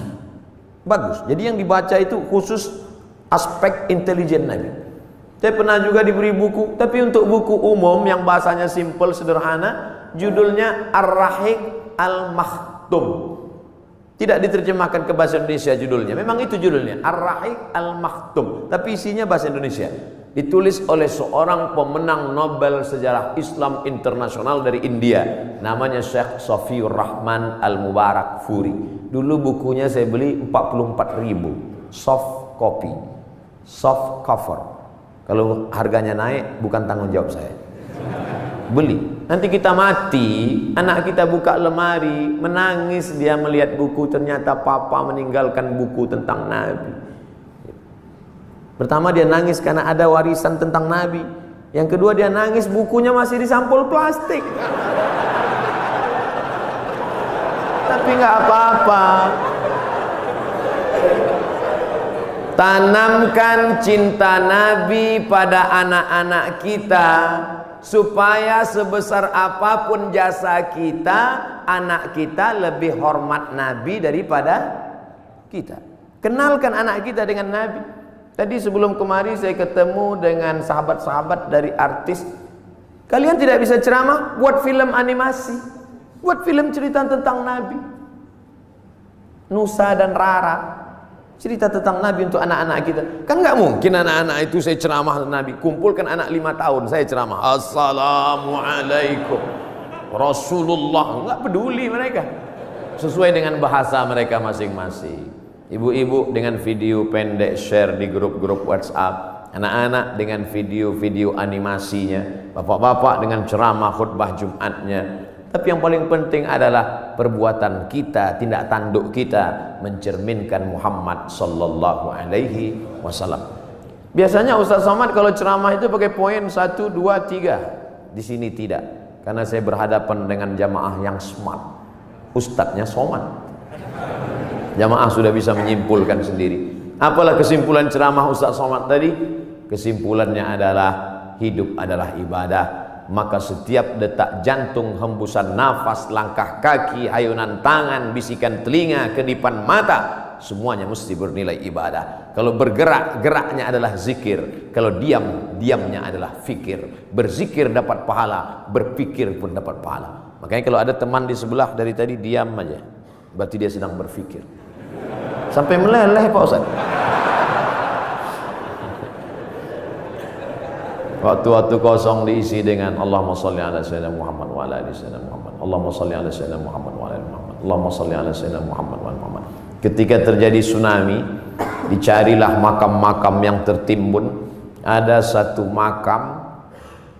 A: Bagus. Jadi yang dibaca itu khusus aspek intelijen Nabi. Saya pernah juga diberi buku, tapi untuk buku umum yang bahasanya simple, sederhana, judulnya Ar-Rahiq Al-Makhtum. Tidak diterjemahkan ke bahasa Indonesia judulnya. Memang itu judulnya, Ar-Rahiq Al-Makhtum, tapi isinya bahasa Indonesia. Ditulis oleh seorang pemenang Nobel Sejarah Islam Internasional dari India, namanya Syekh Safiur Rahman Al-Mubarak Furi. Dulu bukunya saya beli 44.000, soft copy, soft cover. Kalau harganya naik bukan tanggung jawab saya. Beli. Nanti kita mati, anak kita buka lemari, menangis dia melihat buku, ternyata papa meninggalkan buku tentang Nabi. Pertama dia nangis karena ada warisan tentang Nabi. Yang kedua dia nangis bukunya masih di sampul plastik. Tapi nggak apa-apa. Tanamkan cinta Nabi pada anak-anak kita, supaya sebesar apapun jasa kita, anak kita lebih hormat Nabi daripada kita. Kenalkan anak kita dengan Nabi. Tadi sebelum kemari saya ketemu dengan sahabat-sahabat dari artis. Kalian tidak bisa ceramah, buat film animasi, buat film cerita tentang Nabi. Nusa dan Rara, cerita tentang Nabi untuk anak-anak kita. Kan nggak mungkin anak-anak itu saya ceramah Nabi. Kumpulkan anak 5 tahun, saya ceramah Assalamualaikum. Rasulullah, nggak peduli mereka, sesuai dengan bahasa mereka masing-masing. Ibu-ibu dengan video pendek share di grup-grup WhatsApp, anak-anak dengan video-video animasinya, bapak-bapak dengan ceramah khutbah Jumatnya. Tapi yang paling penting adalah perbuatan kita, tindak tanduk kita mencerminkan Muhammad sallallahu alaihi wasallam. Biasanya Ustaz Somad kalau ceramah itu pakai poin 1, 2, 3. Di sini tidak, karena saya berhadapan dengan jamaah yang smart. Ustadznya Somad. Jamaah sudah bisa menyimpulkan sendiri. Apalah kesimpulan ceramah Ustaz Somad tadi? Kesimpulannya adalah hidup adalah ibadah. Maka setiap detak jantung, hembusan nafas, langkah kaki, ayunan tangan, bisikan telinga, kedipan mata, semuanya mesti bernilai ibadah. Kalau bergerak, geraknya adalah zikir. Kalau diam, diamnya adalah fikir. Berzikir dapat pahala, berpikir pun dapat pahala. Makanya kalau ada teman di sebelah dari tadi diam aja, berarti dia sedang berfikir. Sampai meleleh Pak Ustaz. Waktu-waktu kosong diisi dengan Allahumma sholli ala sayyidina Muhammad wa ala ali sayyidina Muhammad. Allahumma sholli ala sayyidina Muhammad wa ala ali Muhammad. Allahumma sholli ala sayyidina Muhammad wa ala Muhammad. Ketika terjadi tsunami, dicarilah makam-makam yang tertimbun. Ada satu makam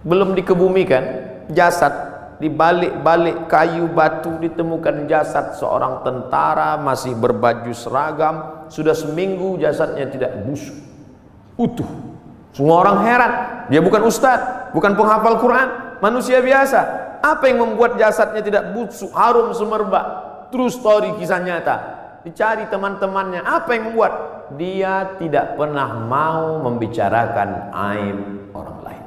A: belum dikebumikan, jasad. Di balik-balik kayu batu ditemukan jasad seorang tentara, masih berbaju seragam. Sudah seminggu jasadnya tidak busuk, utuh. Semua orang heran. Dia bukan ustaz, bukan penghafal Quran, manusia biasa. Apa yang membuat jasadnya tidak busuk, harum semerbak? True story, kisah nyata. Dicari teman-temannya, apa yang membuat? Dia tidak pernah mau membicarakan aib orang lain.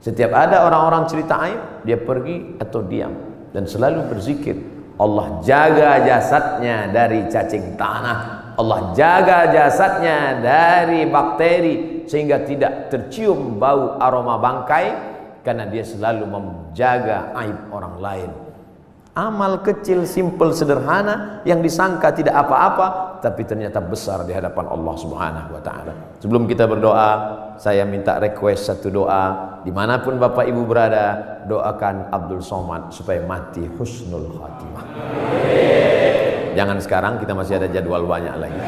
A: Setiap ada orang-orang cerita aib, dia pergi atau diam dan selalu berzikir. Allah jaga jasadnya dari cacing tanah, Allah jaga jasadnya dari bakteri sehingga tidak tercium bau aroma bangkai, karena dia selalu menjaga aib orang lain. Amal kecil, simple, sederhana yang disangka tidak apa-apa, tapi ternyata besar di hadapan Allah Subhanahu wa ta'ala. Sebelum kita berdoa, saya minta request satu doa. Dimanapun Bapak Ibu berada, doakan Abdul Somad supaya mati husnul khatimah. Jangan sekarang, kita masih ada jadwal banyak lagi.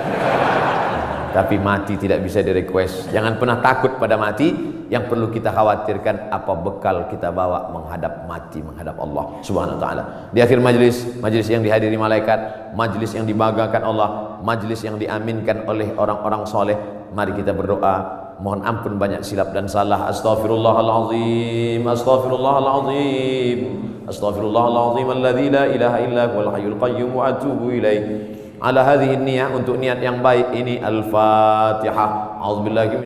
A: Tapi mati tidak bisa di request. Jangan pernah takut pada mati. Yang perlu kita khawatirkan apa bekal kita bawa menghadap mati, menghadap Allah Subhanahu wa ta'ala. Di akhir majlis, majlis yang dihadiri malaikat, majlis yang dibanggakan Allah, majlis yang diaminkan oleh orang-orang soleh, mari kita berdoa. Mohon ampun banyak silap dan salah. Astaghfirullahalazim, astaghfirullahalazim, astaghfirullahalazim alladzi la ilaha illa huwal hayyul qayyum wa atubu ilaih. Ala hadhihi niyyah, untuk niat yang baik ini. Al-Fatihah. A'udzubillahi